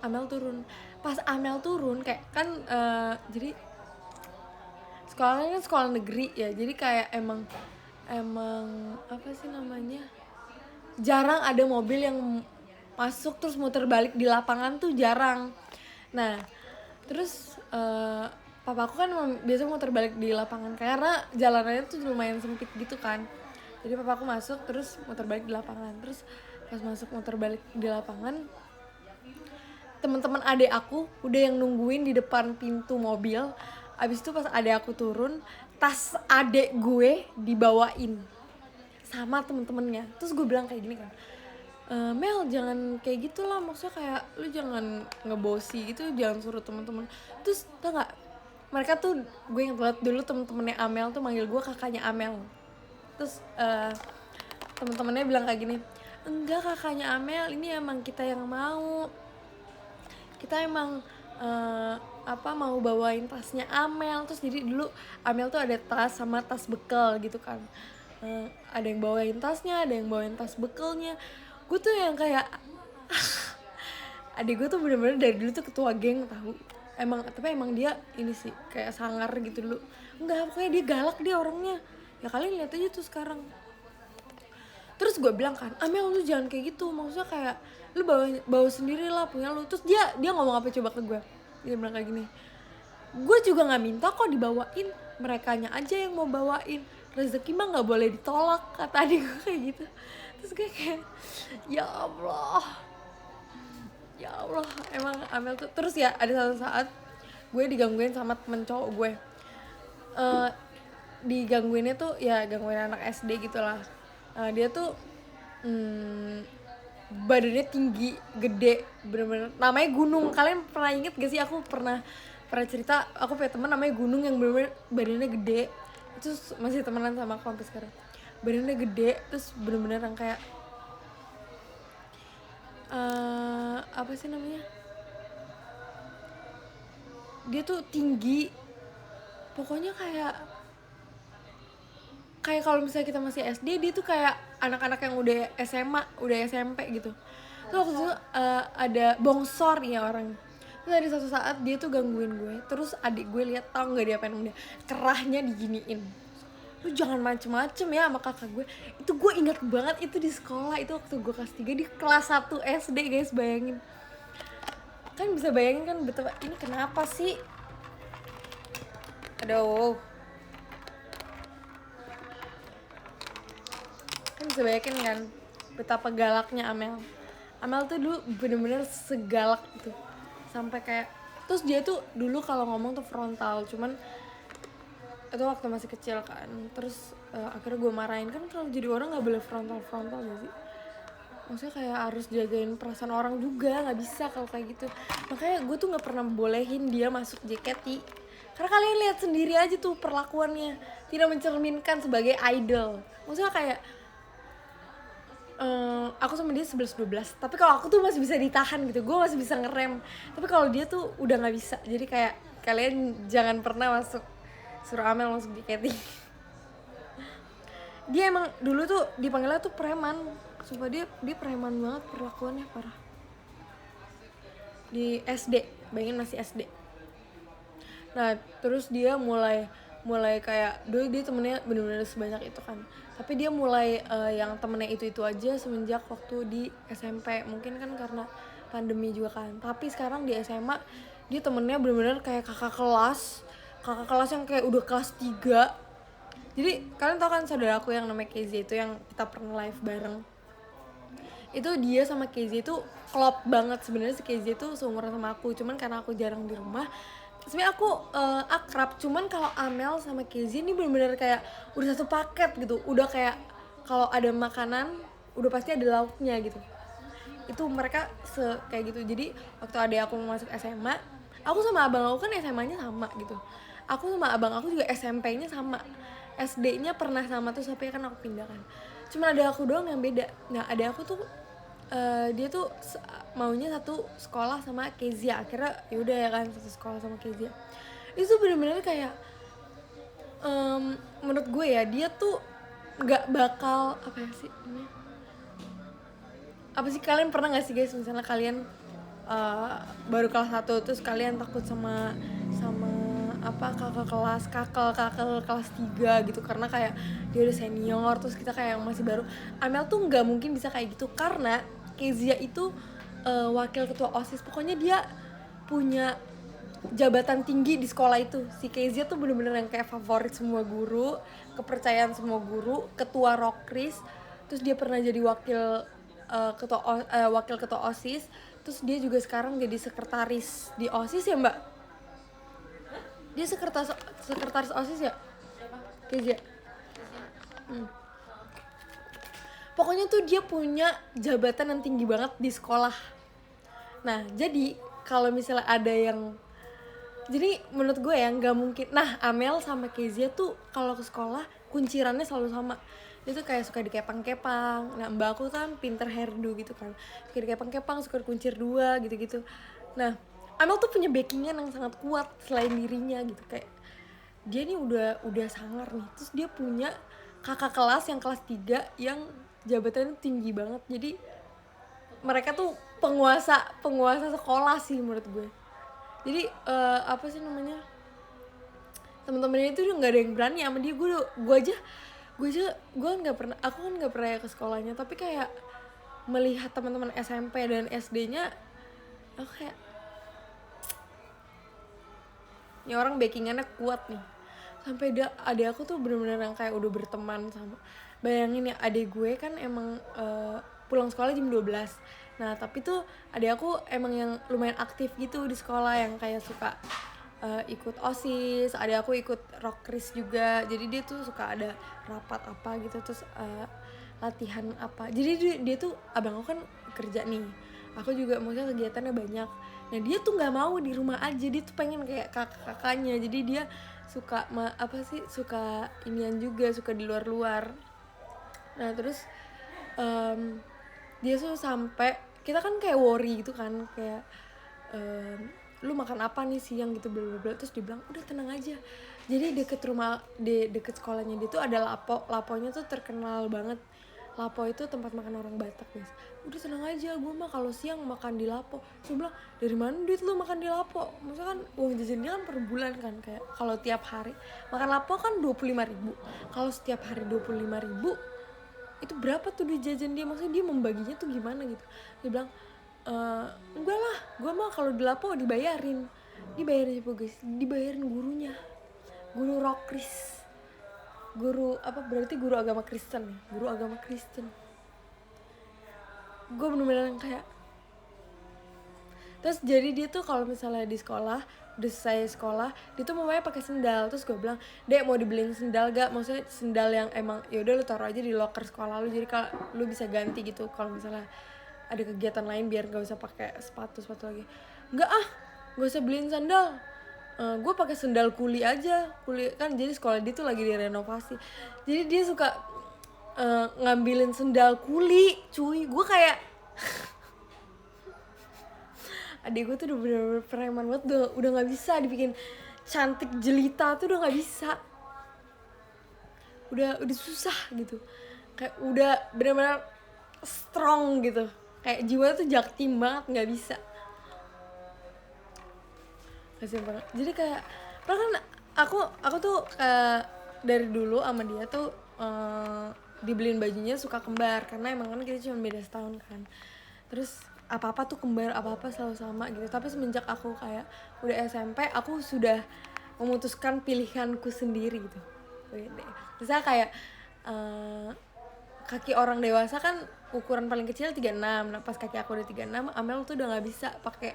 Amel turun. Pas Amel turun kayak kan jadi sekolahnya kan sekolah negeri ya, jadi kayak emang apa sih namanya, jarang ada mobil yang masuk terus muter balik di lapangan tuh jarang. Nah terus papaku kan biasa muter balik di lapangan karena jalanannya tuh lumayan sempit gitu kan. Jadi papaku masuk terus muter balik di lapangan. Terus pas masuk muter balik di lapangan, teman-teman adek aku udah yang nungguin di depan pintu mobil. Abis itu pas adek aku turun, tas adek gue dibawain sama temen-temennya. Terus gue bilang kayak gini kan, Mel jangan kayak gitu lah, maksudnya kayak lu jangan ngebosi gitu, jangan suruh temen-temen. Terus tau gak, mereka tuh, gue inget banget dulu temen-temennya Amel tuh manggil gue kakaknya Amel. Terus temen-temennya bilang kayak gini, enggak kakaknya Amel, ini emang kita yang mau, kita emang mau bawain tasnya Amel. Terus jadi dulu Amel tuh ada tas sama tas bekal gitu kan. Ada yang bawain tasnya, ada yang bawain tas bekalnya. Gue tuh yang kayak adik gue tuh bener-bener dari dulu tuh ketua geng tahu. Tapi emang dia ini sih kayak sangar gitu dulu. Enggak, pokoknya dia galak, dia orangnya. Ya kalian lihat aja tuh sekarang. Terus gue bilang kan, Amel lu jangan kayak gitu, maksudnya kayak lu bawa sendiri lah punya lu. Terus dia ngomong apa coba ke gue? Dia bilang kayak gini, gue juga nggak minta kok dibawain, merekanya aja yang mau bawain. rezeki mah nggak boleh ditolak, kata adik gue kayak gitu. Terus gue kayak ya Allah, ya Allah, emang Amel tuh. Terus ya ada satu saat gue digangguin sama temen cowok gue. Digangguinnya tuh ya gangguin anak SD gitulah. Dia tuh badannya tinggi, gede, bener-bener namanya Gunung. Kalian pernah inget gak sih, aku pernah cerita aku punya teman namanya Gunung yang bener-bener badannya gede. Itu masih temenan sama aku sampai sekarang. Badannya gede, terus bener-bener yang kayak apa sih namanya, dia tuh tinggi, pokoknya kayak kalau misalnya kita masih SD, dia tuh kayak anak-anak yang udah SMA, udah SMP gitu. Terus waktu itu ada bongsor ya orang. Terus ada satu saat dia tuh gangguin gue. Terus adik gue lihat, tau nggak dia apain sama dia? Kerahnya diginiin. Lu jangan macem-macem ya sama kakak gue. Itu gue ingat banget, itu di sekolah. Itu waktu gue kelas 3 di kelas 1 SD guys, bayangin. Kan bisa bayangin kan betapa ini kenapa sih? Aduh. Kan bisa bayangin kan betapa galaknya Amel. Amel tuh dulu bener-bener segalak itu. Sampai kayak, terus dia tuh dulu kalau ngomong tuh frontal, cuman itu waktu masih kecil kan. Terus akhirnya gue marahin, kan kalau jadi orang nggak boleh frontal gak sih? Maksudnya kayak harus jagain perasaan orang juga, nggak bisa kalau kayak gitu. Makanya gue tuh nggak pernah bolehin dia masuk JKT, karena kalian lihat sendiri aja tuh perlakuannya tidak mencerminkan sebagai idol. Maksudnya kayak aku sama dia 11-12, tapi kalau aku tuh masih bisa ditahan gitu, gue masih bisa ngerem. Tapi kalau dia tuh udah nggak bisa. Jadi kayak kalian jangan pernah suruh Amel masuk JKT. Dia emang dulu tuh dipanggilnya tuh preman. Sumpah dia preman banget, perlakuannya parah. Di SD, bayangin masih SD. Nah terus dia mulai kayak dulu dia temennya bener-bener sebanyak itu kan. Tapi dia mulai yang temennya itu aja semenjak waktu di SMP. Mungkin kan karena pandemi juga kan. Tapi sekarang di SMA dia temennya bener-bener kayak kakak kelas yang kayak udah kelas 3. Jadi kalian tau kan saudara aku yang namanya Kezi itu, yang kita pernah live bareng. Itu dia sama Kezi itu klop banget. Sebenarnya si Kezi itu seumuran sama aku, cuman karena aku jarang di rumah, sebenarnya aku akrab. Cuman kalau Amel sama Kezi ini benar-benar kayak udah satu paket gitu. Udah kayak kalau ada makanan udah pasti ada lauknya gitu. Itu mereka kayak gitu. Jadi waktu adik aku mau masuk SMA, aku sama abang aku kan SMA-nya sama gitu. Aku sama abang aku juga SMP-nya sama. SD-nya pernah sama tuh, tapi kan aku pindah kan. Cuma ada aku doang yang beda. Nah ada aku tuh dia tuh maunya satu sekolah sama Kezia. Akhirnya yaudah ya kan, satu sekolah sama Kezia. Itu bener-bener kayak menurut gue ya, dia tuh nggak bakal apa ya sih ini? Apa sih, kalian pernah nggak sih guys, misalnya kalian baru kelas 1 terus kalian takut sama apa kakak kelas 3 gitu, karena kayak dia udah senior, terus kita kayak yang masih baru. Amel tuh nggak mungkin bisa kayak gitu, karena Kezia itu wakil ketua OSIS. Pokoknya dia punya jabatan tinggi di sekolah itu. Si Kezia tuh bener-bener yang kayak favorit semua guru, kepercayaan semua guru, ketua Rokris. Terus dia pernah jadi wakil ketua OSIS. Terus dia juga sekarang jadi sekretaris di OSIS ya mbak? Dia sekretaris OSIS ya? Kezia. Pokoknya tuh dia punya jabatan yang tinggi banget di sekolah. Nah jadi kalau misalnya ada yang, jadi menurut gue ya nggak mungkin. Nah Amel sama Kezia tuh kalau ke sekolah kuncirannya selalu sama. Dia tuh kayak suka dikepang-kepang. Nah mbak aku kan pinter hairdo gitu kan, suka dikepang-kepang, suka dikuncir 2 gitu-gitu. Nah Amel tuh punya backingan yang sangat kuat selain dirinya gitu. Kayak dia nih udah sangar nih. Terus dia punya kakak kelas yang kelas 3 yang jabatannya tinggi banget. Jadi mereka tuh penguasa sekolah sih menurut gue. Jadi apa sih namanya, teman-temannya itu udah nggak ada yang berani sama dia. Gue nggak pernah, aku kan nggak pernah ke sekolahnya, tapi kayak melihat teman-teman SMP dan SD-nya, aku kayak ini orang backingannya kuat nih. sampai adik aku tuh bener-bener yang kayak udah berteman sama, bayangin ya adik gue kan emang pulang sekolah jam 12. Nah tapi tuh adik aku emang yang lumayan aktif gitu di sekolah, yang kayak suka ikut OSIS, adik aku ikut rockris juga, jadi dia tuh suka ada rapat apa gitu, terus latihan apa, jadi dia tuh, abang aku kan kerja nih, aku juga maksudnya kegiatannya banyak. Nah dia tuh nggak mau di rumah aja, dia tuh pengen kayak kakaknya, jadi dia suka suka inian juga, suka di luar. Nah terus dia tuh sampai kita kan kayak worry gitu kan, kayak lu makan apa nih siang gitu bla bla bla, terus dia bilang udah tenang aja, jadi deket sekolahnya dia tuh ada laponya tuh terkenal banget. Lapo itu tempat makan orang Batak guys. Udah tenang aja, gue mah kalau siang makan di Lapo. Saya bilang dari mana duit lu makan di Lapo? Maksudnya kan uang jajan dia kan per bulan kan, kayak kalau tiap hari makan Lapo kan 25.000. Kalau setiap hari 25.000 itu berapa tuh duit jajan dia? Maksudnya dia membaginya tuh gimana gitu? Dia bilang enggak lah, gue mah kalau di Lapo dibayarin siapa guys? Dibayarin gurunya, guru rockris, guru apa, berarti guru agama Kristen. Gue bener-bener kayak, terus jadi dia tuh kalau misalnya di sekolah udah selesai sekolah dia tuh mamanya pakai sendal. Terus gue bilang, dek mau dibeliin sendal gak, maksudnya sendal yang emang yaudah lu taruh aja di locker sekolah lu, jadi kalau lu bisa ganti gitu kalau misalnya ada kegiatan lain, biar gak usah pakai sepatu lagi. Enggak gak usah beliin sandal, gue pakai sendal kuli aja. Kuli kan, jadi sekolah dia tuh lagi direnovasi, jadi dia suka ngambilin sendal kuli cuy. Gue kayak adik gue tuh udah bener-bener preman banget, udah nggak bisa dibikin cantik jelita tuh, udah nggak bisa, udah susah gitu, kayak udah bener-bener strong gitu, kayak jiwa tuh jaktim banget, nggak bisa. Kasian banget. Jadi kayak padahal kan aku tuh dari dulu sama dia tuh dibeliin bajunya suka kembar, karena emang kan kita cuma beda setahun kan. Terus apa-apa tuh kembar, apa-apa selalu sama gitu. Tapi semenjak aku kayak udah SMP, aku sudah memutuskan pilihanku sendiri gitu. Misalnya kayak kaki orang dewasa kan ukuran paling kecil 36. Nah pas kaki aku udah 36, Amel tuh udah gak bisa pakai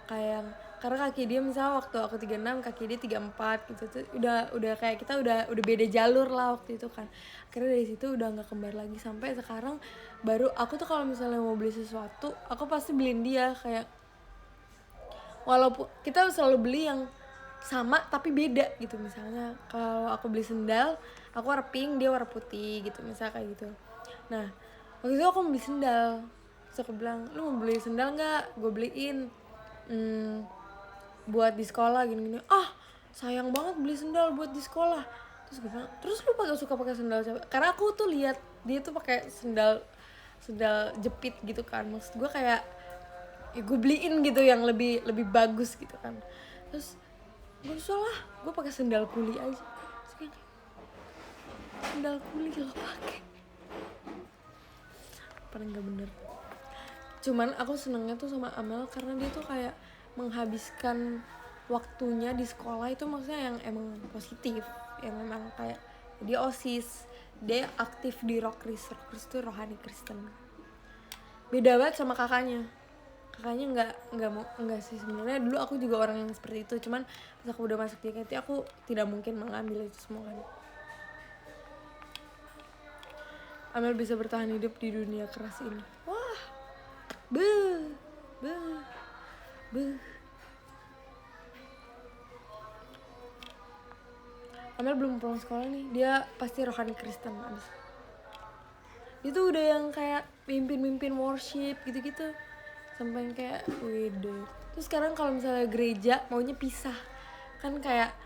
kayak, karena kaki dia misalnya waktu aku 36, kaki dia 34 gitu tuh, udah kayak kita udah beda jalur lah waktu itu kan. Akhirnya dari situ udah nggak kembar lagi, sampai sekarang baru aku tuh kalau misalnya mau beli sesuatu aku pasti beliin dia, kayak walaupun kita selalu beli yang sama tapi beda gitu. Misalnya kalau aku beli sendal, aku warna pink, dia warna putih gitu, misalnya kayak gitu. Nah waktu itu aku mau beli sendal, terus aku bilang, lu mau beli sendal nggak, gue beliin buat di sekolah gini-gini. Sayang banget beli sendal buat di sekolah. Terus gue bilang, terus lu suka pakai sendal siapa? Karena aku tuh lihat dia tuh pakai sendal jepit gitu kan, maksud gue kayak ya gue beliin gitu yang lebih bagus gitu kan. Terus gue salah, gue pakai sendal kuli aja. Terus kayak, sendal kuli lo pakai, paling gak bener. Cuman aku senengnya tuh sama Amel karena dia tuh kayak menghabiskan waktunya di sekolah itu maksudnya yang emang positif, yang memang kayak dia OSIS, dia aktif di rockris tuh rohani Kristen. Beda banget sama kakaknya nggak sih sebenarnya. Dulu aku juga orang yang seperti itu, cuman pas aku udah masuk JKT aku tidak mungkin mengambil itu semua kan. Amel bisa bertahan hidup di dunia keras ini, wah, beuh. Amel belum pulang sekolah nih, dia pasti rohani Kristen abis. Dia tuh udah yang kayak mimpin worship gitu-gitu, sampai kayak wede. Terus sekarang kalau misalnya gereja maunya pisah kan, kayak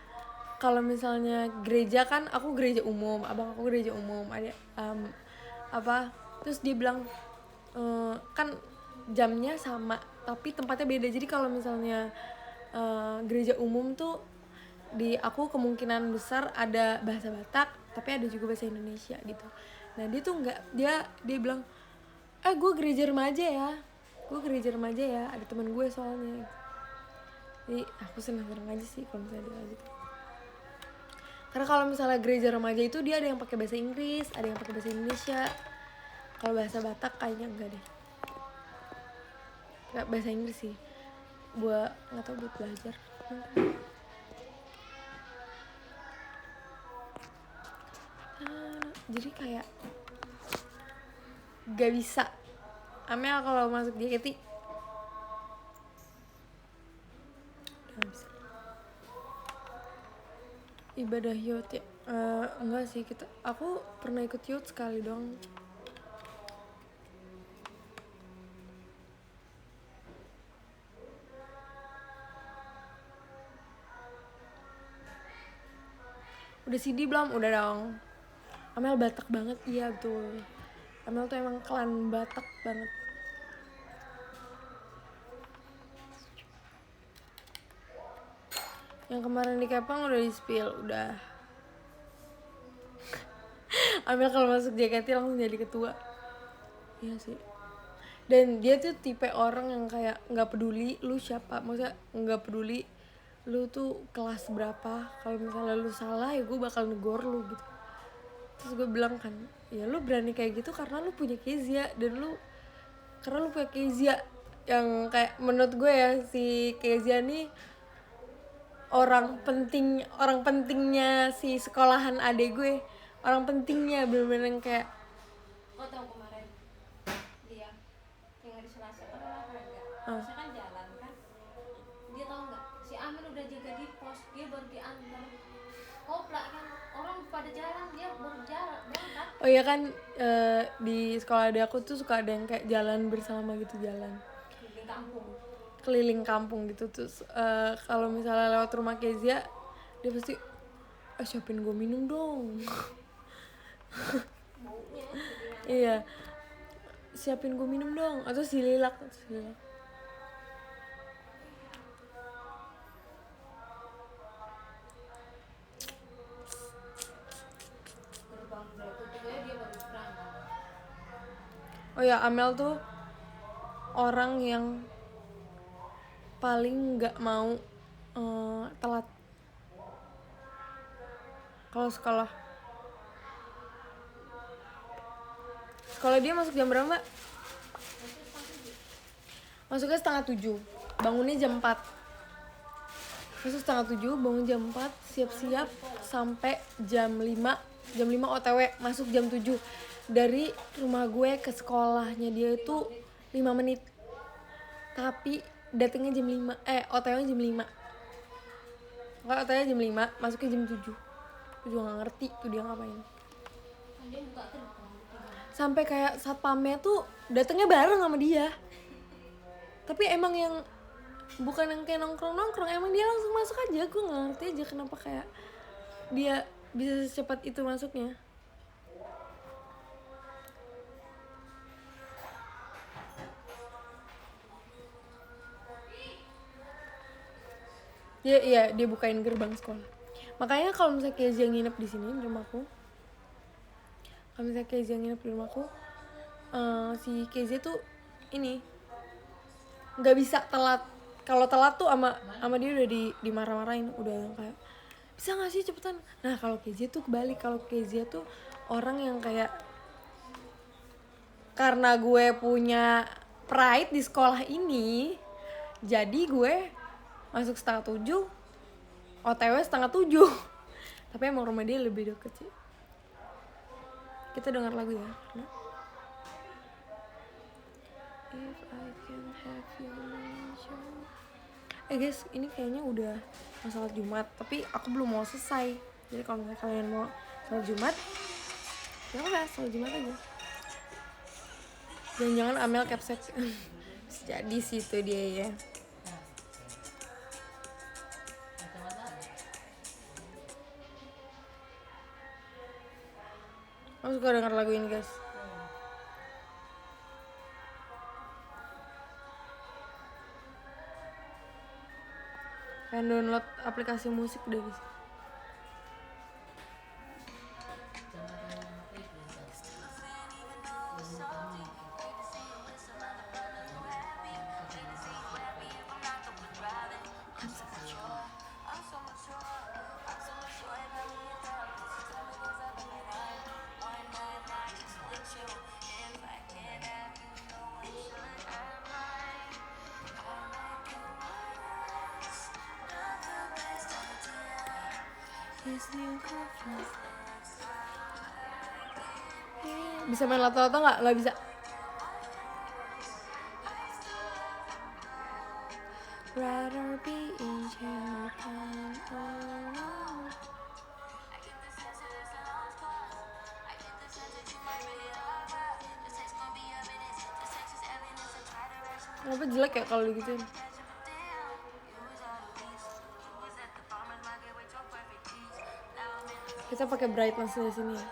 kalau misalnya gereja kan, aku gereja umum, abang aku gereja umum, ada terus dia bilang kan jamnya sama tapi tempatnya beda. Jadi kalau misalnya gereja umum tuh di aku kemungkinan besar ada bahasa Batak tapi ada juga bahasa Indonesia gitu. Nah dia tuh nggak, dia bilang gue gereja remaja ya, ada teman gue soalnya. Jadi aku seneng aja sih kalau misalnya dia gitu. Karena kalau misalnya gereja remaja itu dia ada yang pakai bahasa Inggris, ada yang pakai bahasa Indonesia. Kalau bahasa Batak kayaknya enggak deh. Enggak, bahasa Inggris sih. Buat nggak tahu, buat belajar. Jadi kayak gak bisa. Amel kalau masuk JKT gak bisa. Ibadah youth ya, enggak sih, aku pernah ikut youth sekali dong. Udah CD belum? Udah dong. Amel Batak banget, iya betul. Amel tuh emang klan Batak banget. Yang kemarin di Kepang udah di spill, udah. Amel kalau masuk JKT langsung jadi ketua. Iya sih. Dan dia tuh tipe orang yang kayak nggak peduli lu siapa, maksudnya nggak peduli lu tuh kelas berapa. Kalau misalnya lu salah ya gue bakal negor lu gitu. Terus gue bilang kan, ya lu berani kayak gitu karena lu punya Kezia, dan karena lu punya Kezia yang kayak menurut gue ya, si Kezia nih orang pentingnya si sekolahan adek gue, orang pentingnya bener-bener yang kayak Kau tahu kemarin dia yang hari Selasa kan olahraga, Selasa kan jalan kan, dia tahu nggak si Amel udah jaga di pos, dia baru diantar koplak kan, orang pada jalan dia baru jalan berangkat. oh iya kan, di sekolah adek aku tuh suka ada yang kayak jalan bersama gitu, jalan Di kampung. keliling kampung gitu. Terus kalau misalnya lewat rumah Kezia dia pasti siapin gue minum dong. Maunya Iya, siapin gue minum dong, atau sililak. gerbang udah tutup ya dia baru berangkat. Oh ya, Amel tuh orang yang paling nggak mau telat kalau sekolah. Sekolah dia masuk jam berapa, Mbak? Masuknya 6:30, bangunnya jam 4. Masuk 6:30, bangun jam 4, siap-siap sampai jam 5. Jam 5 OTW, masuk jam 7. Dari rumah gue ke sekolahnya dia itu 5 menit. Tapi datangnya jam 5, OTW jam 5. Kalau OTW jam 5, masuknya jam 7. Gue juga gak ngerti tuh dia ngapain. Kan dia buka gerbang. Sampai kayak satpamnya tuh datangnya bareng sama dia. Tapi emang yang bukan yang kayak nongkrong, emang dia langsung masuk aja. Gue gak ngerti aja kenapa kayak dia bisa secepat itu masuknya. Dia bukain gerbang sekolah. Makanya kalau misalnya Kezia nginep di sini di rumahku, si Kezia tuh ini nggak bisa telat. Kalau telat tuh sama dia udah dimarah-marahin, udah yang kayak bisa nggak sih cepetan. Nah kalau Kezia tuh kebalik, kalau Kezia tuh orang yang kayak, karena gue punya pride di sekolah ini, jadi gue masuk 6:30, OTW 6:30. Tapi emang rumah dia lebih deket sih. Kita dengar lagu ya. If I can have you guys, ini kayaknya udah masalah Jumat, tapi aku belum mau selesai. Jadi kalau misalnya kalian mau salat Jumat, ya udah salat Jumat aja. Jangan-jangan Amel capsek. Jadi situ dia ya. Aku suka denger lagu ini guys. Kalian download aplikasi musik deh guys. Bisa main lato-lato nggak? Nggak bisa. Rather be in Japan alone. Kenapa jelek ya kalau digituin? Kita pakai brightness di sini ya.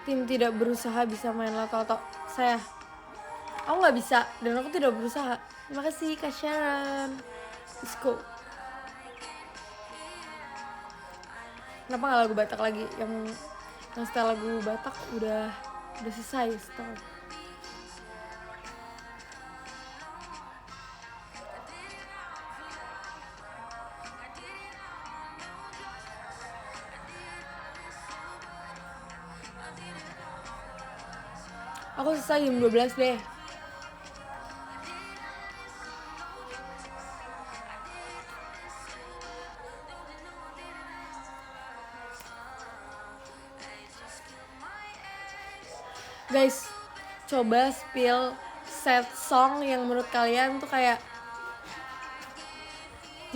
Tim tidak berusaha bisa main lato-lato. Aku nggak bisa dan aku tidak berusaha. Terima kasih Kak Sharon. Let's go. Kenapa nggak lagu Batak lagi? Yang setelah lagu Batak udah selesai setelah. Aku selesai jam 12 deh. Guys, coba spill set song yang menurut kalian tuh kayak.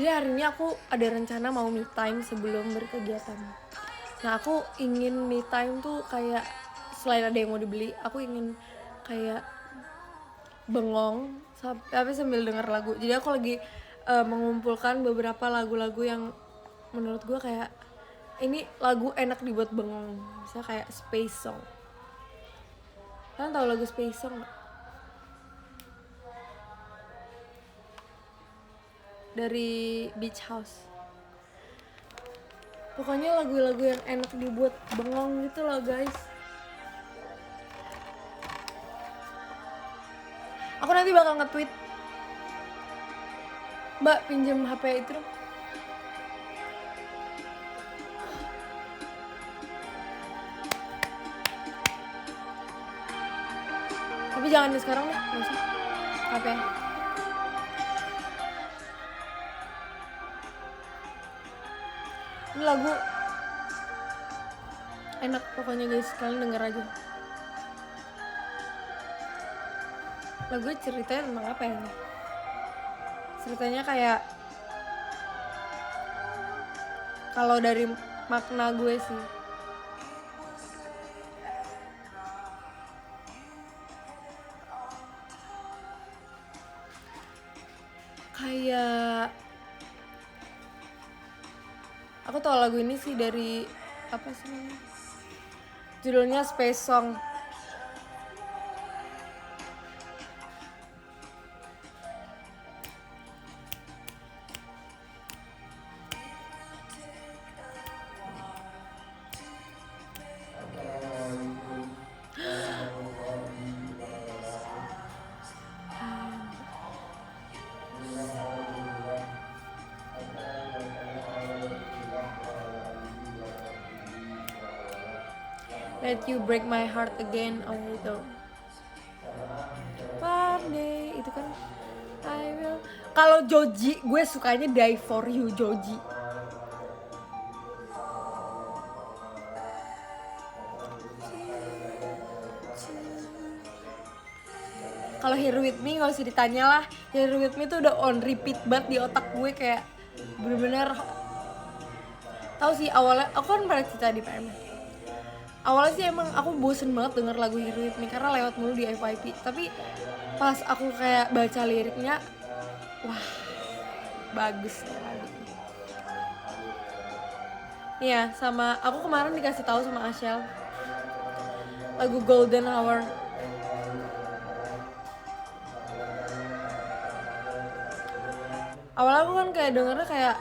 Jadi hari ini aku ada rencana mau me time sebelum berkegiatan. Nah aku ingin me time tuh kayak selain ada yang mau dibeli, aku ingin kayak bengong tapi sambil denger lagu. Jadi aku lagi mengumpulkan beberapa lagu-lagu yang menurut gue kayak ini lagu enak dibuat bengong. Misalnya kayak Space Song. Kalian tahu lagu Space Song gak? Dari Beach House. Pokoknya lagu-lagu yang enak dibuat bengong gitu loh guys. Aku nanti bakal nge-tweet, Mbak pinjam HP itu dong. Tapi jangan di sekarang deh, nggak usah. HP. Ini lagu enak pokoknya guys, kalian denger aja. Lagu ceritanya tentang apa ya nih? Ceritanya kayak kalau dari makna gue sih kayak aku tahu lagu ini sih dari apa sih namanya? Judulnya Space Song. Let you break my heart again, oh itu. Parday itu kan. I will. Kalau Joji, gue sukanya Die For You Joji. Kalau Here With Me nggak usah ditanya lah. Here With Me tuh udah on repeat banget di otak gue kayak bener-bener. Tahu sih awalnya aku kan pernah cerita di PM. Awalnya sih emang aku bosen banget denger lagu Here With Me karena lewat mulu di FYP. Tapi pas aku kayak baca liriknya, wah bagus ya lagu. Iya, sama aku kemarin dikasih tahu sama Ashel lagu Golden Hour. Awalnya aku kan kayak dengernya kayak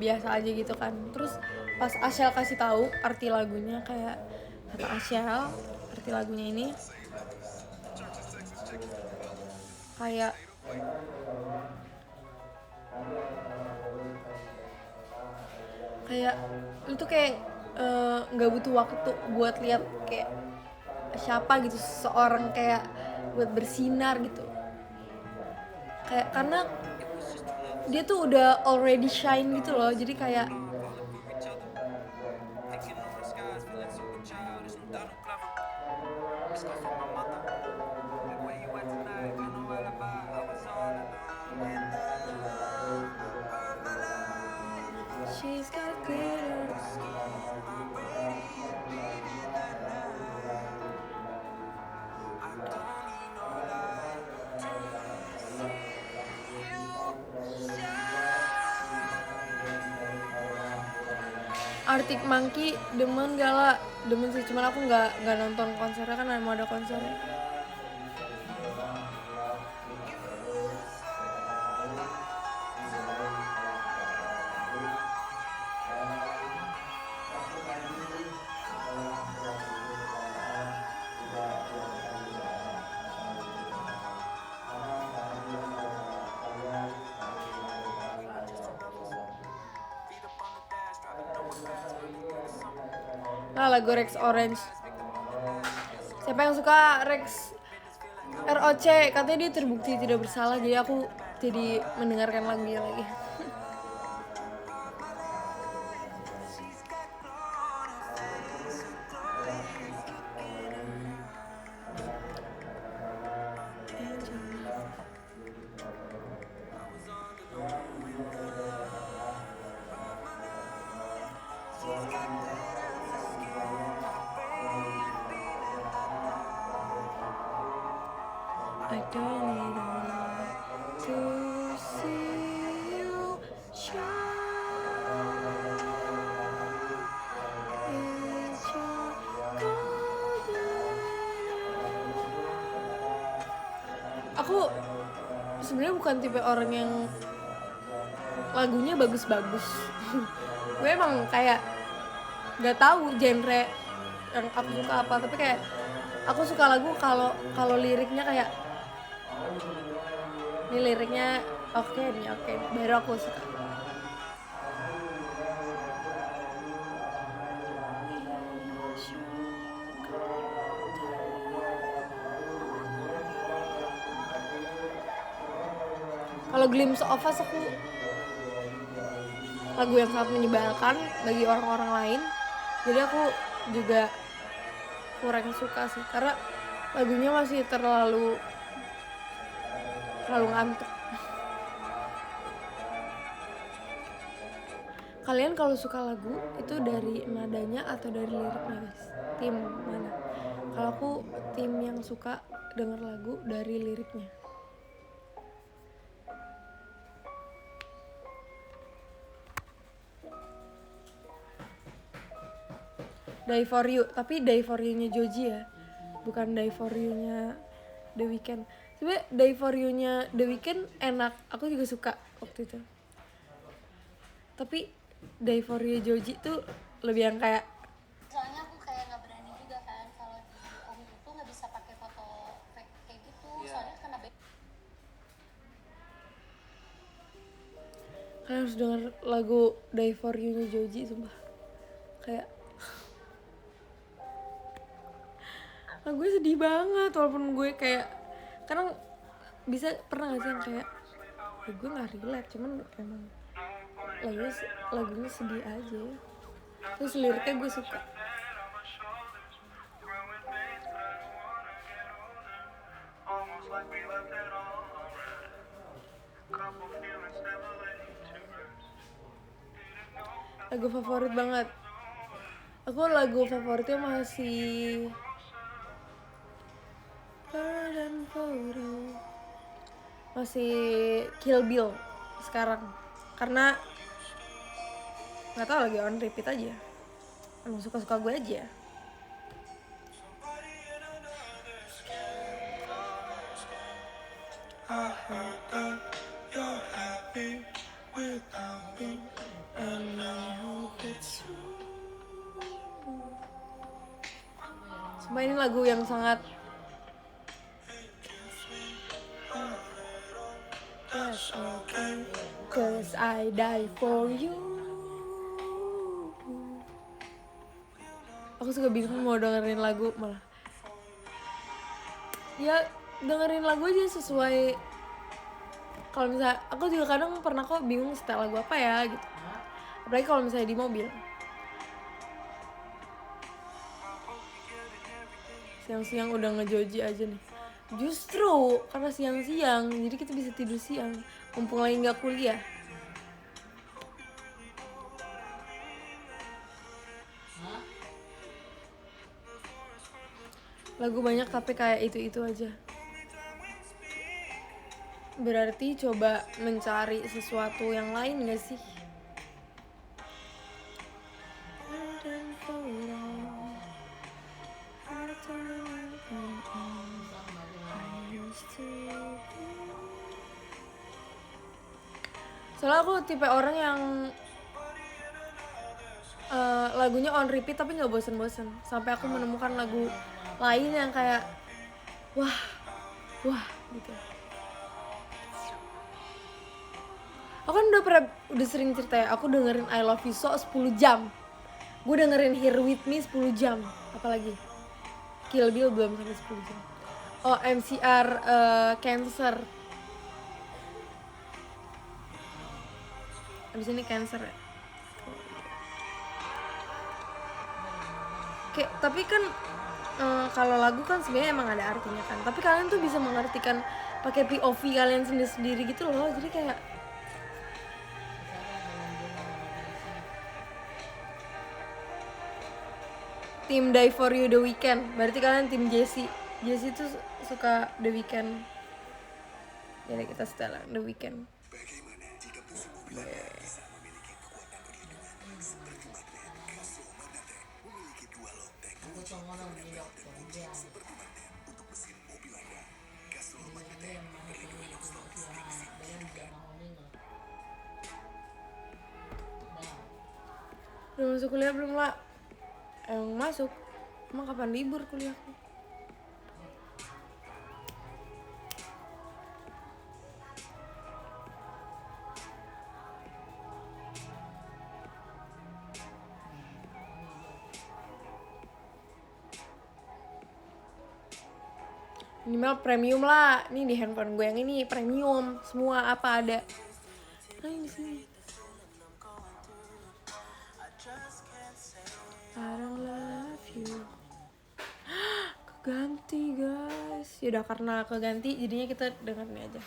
biasa aja gitu kan. Terus pas Ashel kasih tahu arti lagunya, kayak kata Ashel arti lagunya ini kayak Kayak lu tuh kayak nggak butuh waktu buat lihat kayak siapa gitu seseorang kayak buat bersinar gitu, kayak karena dia tuh udah already shine gitu loh, jadi kayak she's got glitter. Arctic Monkey demen gak lah? Demen sih, cuman aku nggak nonton konsernya kan mau ada konsernya. Nah, lagu Rex Orange. Siapa yang suka Rex ROC? Katanya dia terbukti tidak bersalah, jadi aku jadi mendengarkan lagunya lagi. I don't need a light to see you shine. It's your golden hour. Aku sebenarnya bukan tipe orang yang lagunya bagus-bagus. Gue emang kayak nggak tahu genre yang aku suka apa, tapi kayak aku suka lagu kalau liriknya kayak ini liriknya oke, baru aku suka. Kalau Glimpse of Us aku lagu yang sangat menyebalkan bagi orang-orang lain, jadi aku juga kurang suka sih karena lagunya masih terlalu ngantuk. Kalian kalau suka lagu itu dari nadanya atau dari liriknya guys? Tim mana? Kalau aku tim yang suka denger lagu dari liriknya. Die For You, tapi Die For You-nya Joji ya, bukan Die For You-nya The Weeknd. Sebenernya Die For You-nya The Weeknd enak, aku juga suka waktu itu. Tapi Die For You Joji tuh lebih yang kayak, soalnya aku kayak nggak berani juga kan kalau di OMI itu nggak bisa pakai foto fake kayak gitu, soalnya kena kalian harus denger lagu Die For You-nya Joji, sumpah kayak lagunya sedih banget, walaupun gue kayak kadang pernah gak sih yang kayak gue gak relate, cuman emang lagunya sedih aja, terus liriknya gue suka. Lagu favorit banget, aku lagu favoritnya masih Kill Bill sekarang, karena nggak tahu lagi on repeat aja, emang suka gue aja. Sumpah ini lagu yang sangat That's okay, 'cause I die for you. aku suka bingung mau dengerin lagu malah. Ya dengerin lagu aja sesuai. Kalau misalnya aku juga kadang pernah kok bingung setel lagu apa ya gitu. Apalagi kalau misalnya di mobil. Siang-siang udah ngejoji aja nih. Justru karena siang-siang jadi kita bisa tidur siang. Mumpung lagi nggak kuliah. Lagu banyak tapi kayak itu-itu aja. Berarti coba mencari sesuatu yang lain gak sih? Soalnya aku tipe orang yang lagunya on repeat tapi gak bosen-bosen. Sampai aku menemukan lagu lain yang kayak wah gitu. Aku kan udah sering cerita ya, aku dengerin I Love You So 10 jam. Gue dengerin Here With Me 10 jam. Apalagi Kill Bill belum sampai 10 jam. Oh, MCR Cancer. Abis ini Cancer ya. Kayak, tapi kan kalau lagu kan sebenarnya emang ada artinya kan. Tapi kalian tuh bisa mengartikan pakai POV kalian sendiri gitu loh. Jadi kayak tim Die For You The Weeknd. Berarti kalian tim Jessie. Jessie tuh suka The Weeknd. Jadi kita setelan The Weeknd. Udah masuk kuliah belum lah? Emang masuk? Emang kapan libur kuliahku? Minimal premium lah. Nih di handphone gue yang ini premium semua apa ada. Nah ini sini. I don't love you. Keganti guys. Yaudah karena keganti jadinya kita dengerin ini aja.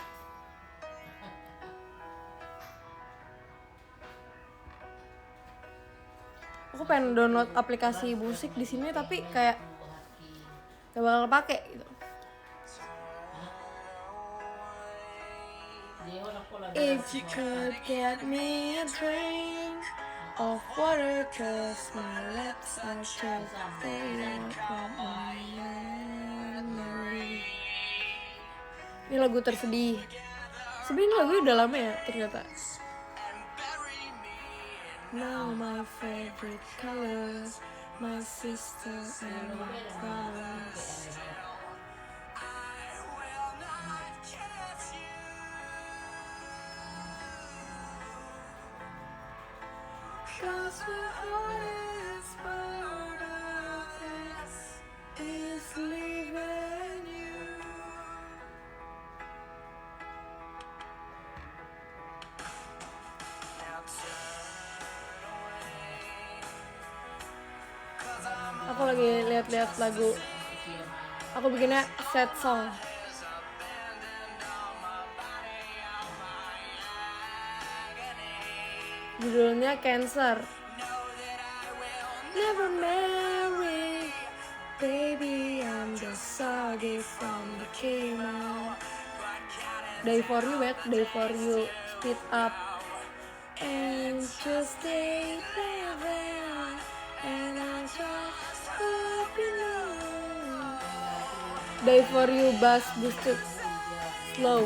Aku pengen download aplikasi musik di sini tapi kayak gak bakal pakai gitu. If you could get me a drink of water, 'cause my lips are just fading from my memory. Ini lagu tersedih. Sebenarnya lagunya udah lama ya ternyata. Now my favorite color, my sister and my brothers. Cause the hardest part of this is leaving you. Aku lagi lihat-lihat lagu. Aku bikinnya sad song. Judulnya Cancer. Never marry, baby, I'm just sorry from the chemo. Die For You, wait, Die For You, Speed Up, and just stay there, and I just hope you know. Die For You, bass boosted, slow.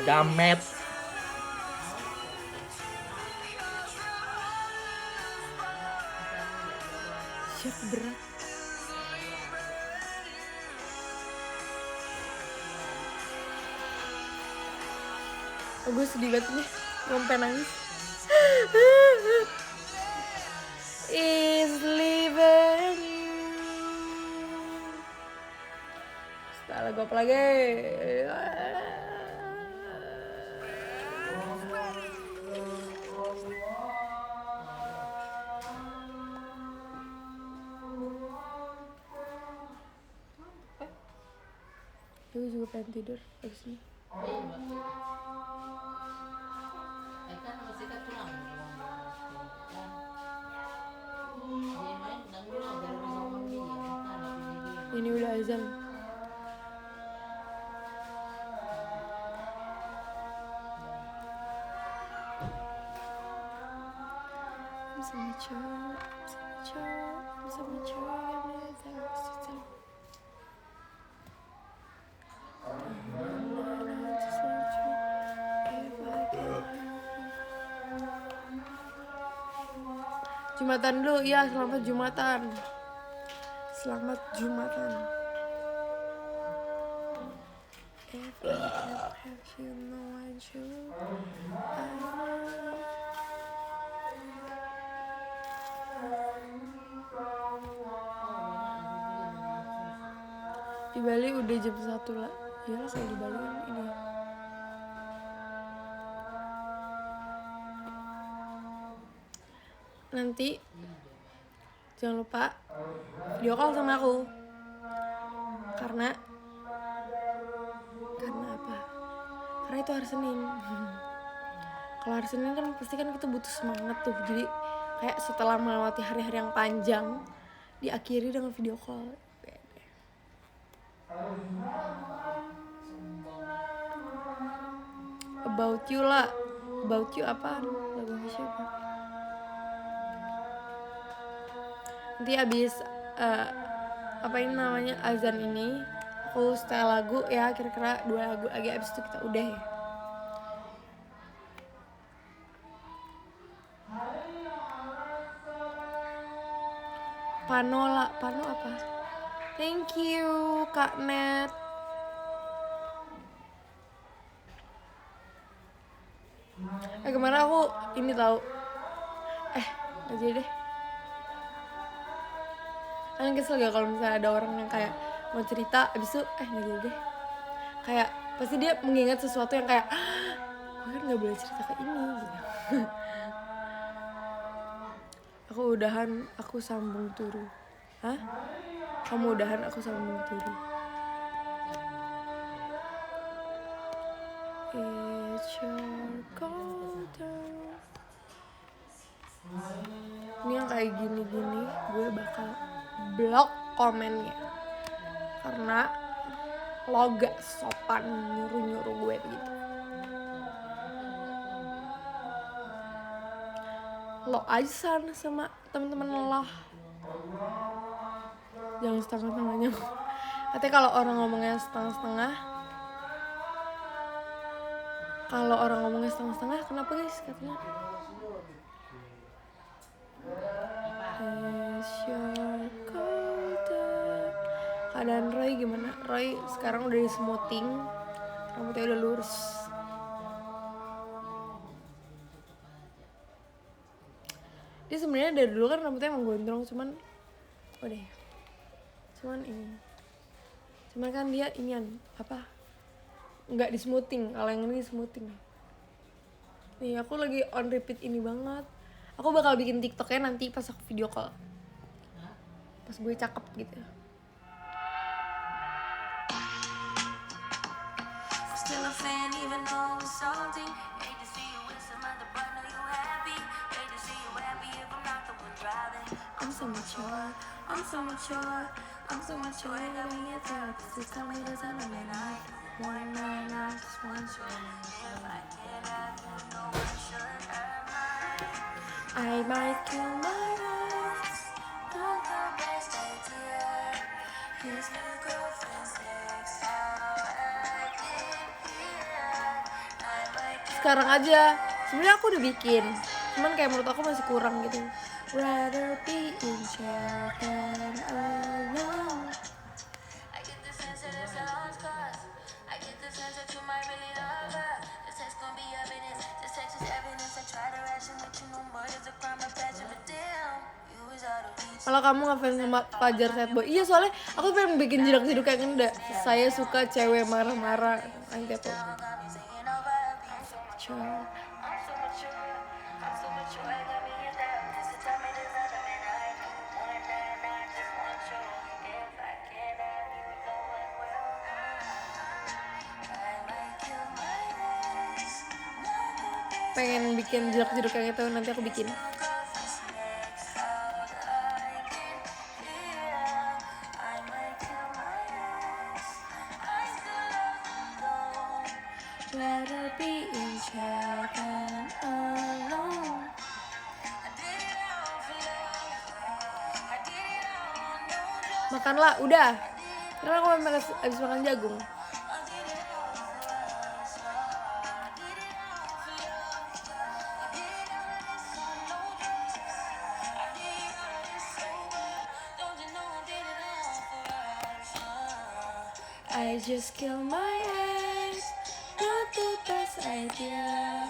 Jamet. Siap berat. Oh, gue sedih banget nih, sampai nangis. is leaving. Setelah lagu apa lagi? Aku juga pengen tidur abis ini. Kan masih kan pulang. Dia main dan bilang dari rumah dia makan dia. Ini udah azan. I'm so mature, I'm so mature, Jumatan dulu, ya selamat Jumatan. Selamat Jumatan. If I can have you, no one should. Di Bali udah jam 1 lah. Ya saya di Bali kan ini. Nanti jangan lupa video call sama aku. Karena apa? Karena itu hari Senin. Kalau hari Senin kan pasti kan kita butuh semangat tuh. Jadi kayak setelah melewati hari-hari yang panjang, diakhiri dengan video call. About You lah. About You apaan? Lagu siapa? Nanti abis apa ini namanya azan ini aku setel lagu ya, kira-kira 2 lagu lagi, abis itu kita udah ya. Pano apa? Thank you Kak Net. Kemarin aku ini tahu aja deh. Kan kesel gak kalau misalnya ada orang yang kayak mau cerita abis itu nggak jadi deh. Kayak pasti dia mengingat sesuatu yang kayak gue kan nggak boleh cerita kayak ini gitu. Aku udahan, aku sambung turu. Hah? Kamu udahan, aku sambung turu. It's your golden. Ini yang kayak gini-gini gue bakal blok komennya karena lo gak sopan nyuruh-nyuruh gue begitu. Lo aja sana sama temen-temen lo, jangan setengah-setengahnya. Katanya kalau orang ngomongnya setengah-setengah, kenapa guys katanya? Keadaan Roy gimana? Roy sekarang udah di smoothing, rambutnya udah lurus. Dia sebenarnya dari dulu kan rambutnya emang gondrong, cuman kan dia inian apa? Nggak di smoothing, kalau yang ini di smoothing. Nih aku lagi on repeat ini banget. Aku bakal bikin TikToknya nanti pas aku video call. Pas gue cakep gitu. Still a fan even though it's salty. Hate to see you with some other boy, know you happy. Hate to see you happy if I'm not the one driving. I'm so mature, letting it out. Just tell me there's an night. One night, I just want you. If I can't have you, no one should have mine. I might kill my eyes. Not the best idea. His new girlfriend's next sekarang aja. Sebenarnya aku udah bikin, cuman kayak menurut aku masih kurang gitu. Rather be in jail than alone. I get the sense that it's a lost cause. I get the sense that you might really love her. This text gon' be evidence. This text is evidence. I try to ration with you. Kalau kamu ngefans sama Fajar Sad Boy, iya soalnya aku pengen bikin jedak-jeduk kayak Enda. Saya suka cewek marah-marah. Nanti aku. Pengen bikin jedak-jeduk kayak gitu, nanti aku bikin. Rather be in check and alone. Makanlah, udah. Karena aku habis makan jagung. I just kill my ex, not the best idea.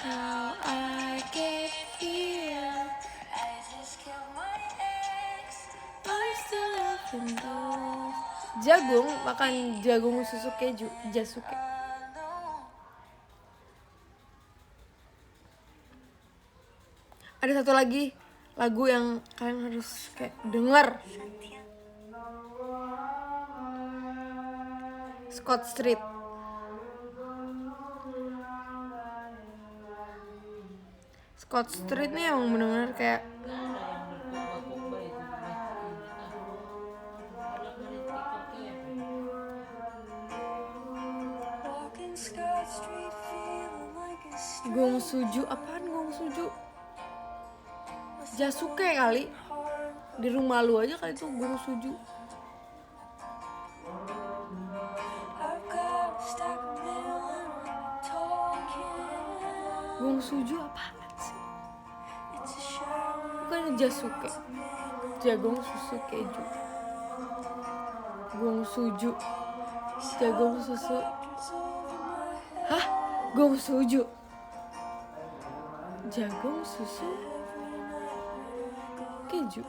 How I get here. I just kill my ex, I still love him though. Jagung, makan jagung susu keju, jasuke. Ada satu lagi lagu yang kalian harus kayak denger. Scott Street. Scott Street nih emang bener-bener kayak Gong Suju. Apaan Gong Suju? Jasuke kali. Di rumah lu aja kali itu Gong Suju. Gong Suju apaan sih? Bukan Jasuke. Jagung susu keju. Gong Suju. Jagung susu. Hah? Gong Suju. Jagung susu keju.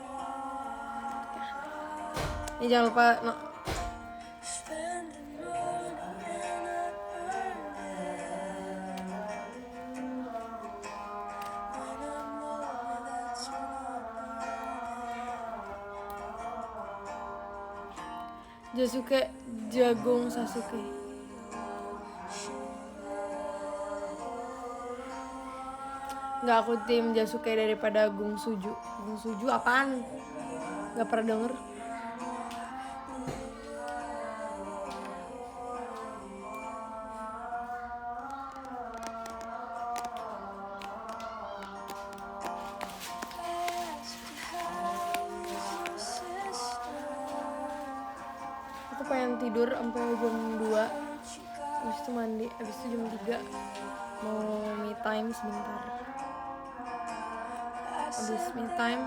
Ini jangan lupa Jasuke, jagung Sasuke. Nggak, aku tim Jasuke daripada Gong Suju. Gong Suju apaan? Nggak pernah denger. Aku pengen tidur sampai jam 2. Habis itu mandi, habis itu jam 3 mau me time sebentar. Habis me time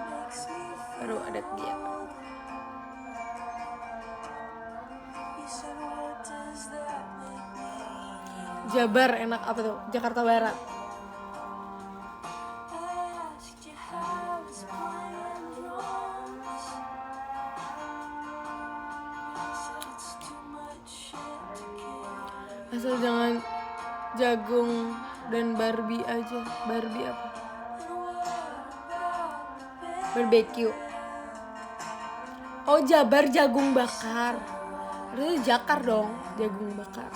baru ada kegiatan. Jabar enak apa tuh? Jakarta Barat. Asal jangan jagung dan Barbie aja. Barbie apa? Barbecue. Oh, Jabar jagung bakar. Harusnya Jakar dong, jagung bakar.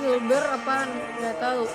Silver apaan? Nggak tahu.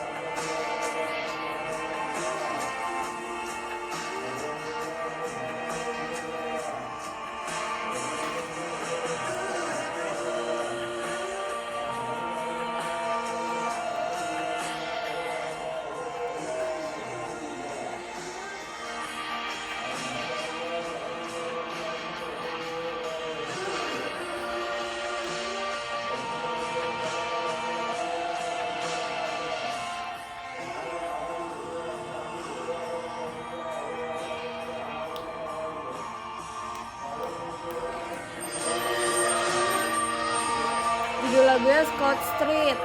Gue Scott Street.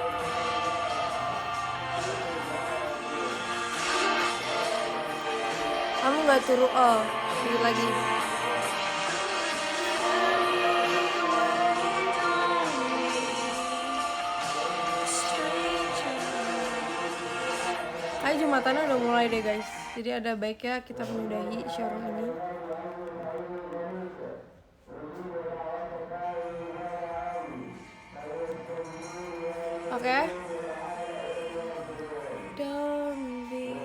Kamu nggak turun? Oh, dikit lagi. Ayo Jumatannya udah mulai deh guys. Jadi ada baiknya kita menyudahi showroom ini. Oke. Don't be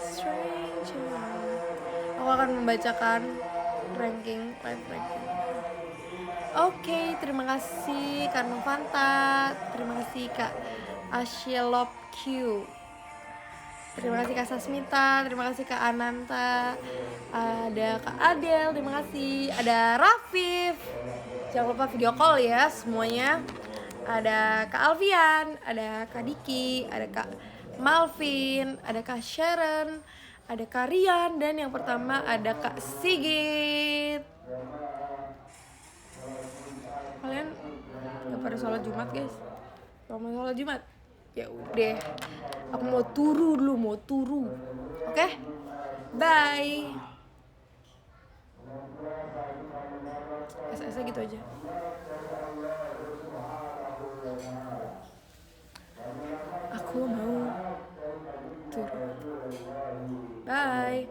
stranger. Aku akan membacakan live ranking. Oke, terima kasih Kak Novanta, terima kasih Kak Ashelop Q, terima kasih Kak Sasmita, terima kasih Kak Ananta, ada Kak Adel, terima kasih, ada Rafif, jangan lupa video call ya semuanya, ada Kak Alfian, ada Kak Diki, ada Kak Malvin, ada Kak Sharon, ada Kak Rian, dan yang pertama ada Kak Sigit. Kalian gak pada sholat Jumat guys? Kalau mau sholat Jumat? Ya udah, aku mau turu. Oke? Bye. SS gitu aja. Aku mau turu. Bye.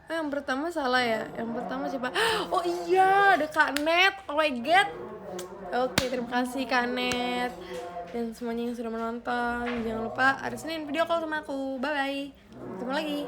Yang pertama salah ya. Yang pertama siapa? Oh iya, ada Kak Net. Oh my god. Oke, terima kasih Kak Net dan semuanya yang sudah menonton. Jangan lupa hari Senin video call sama aku. Bye bye. Ketemu lagi.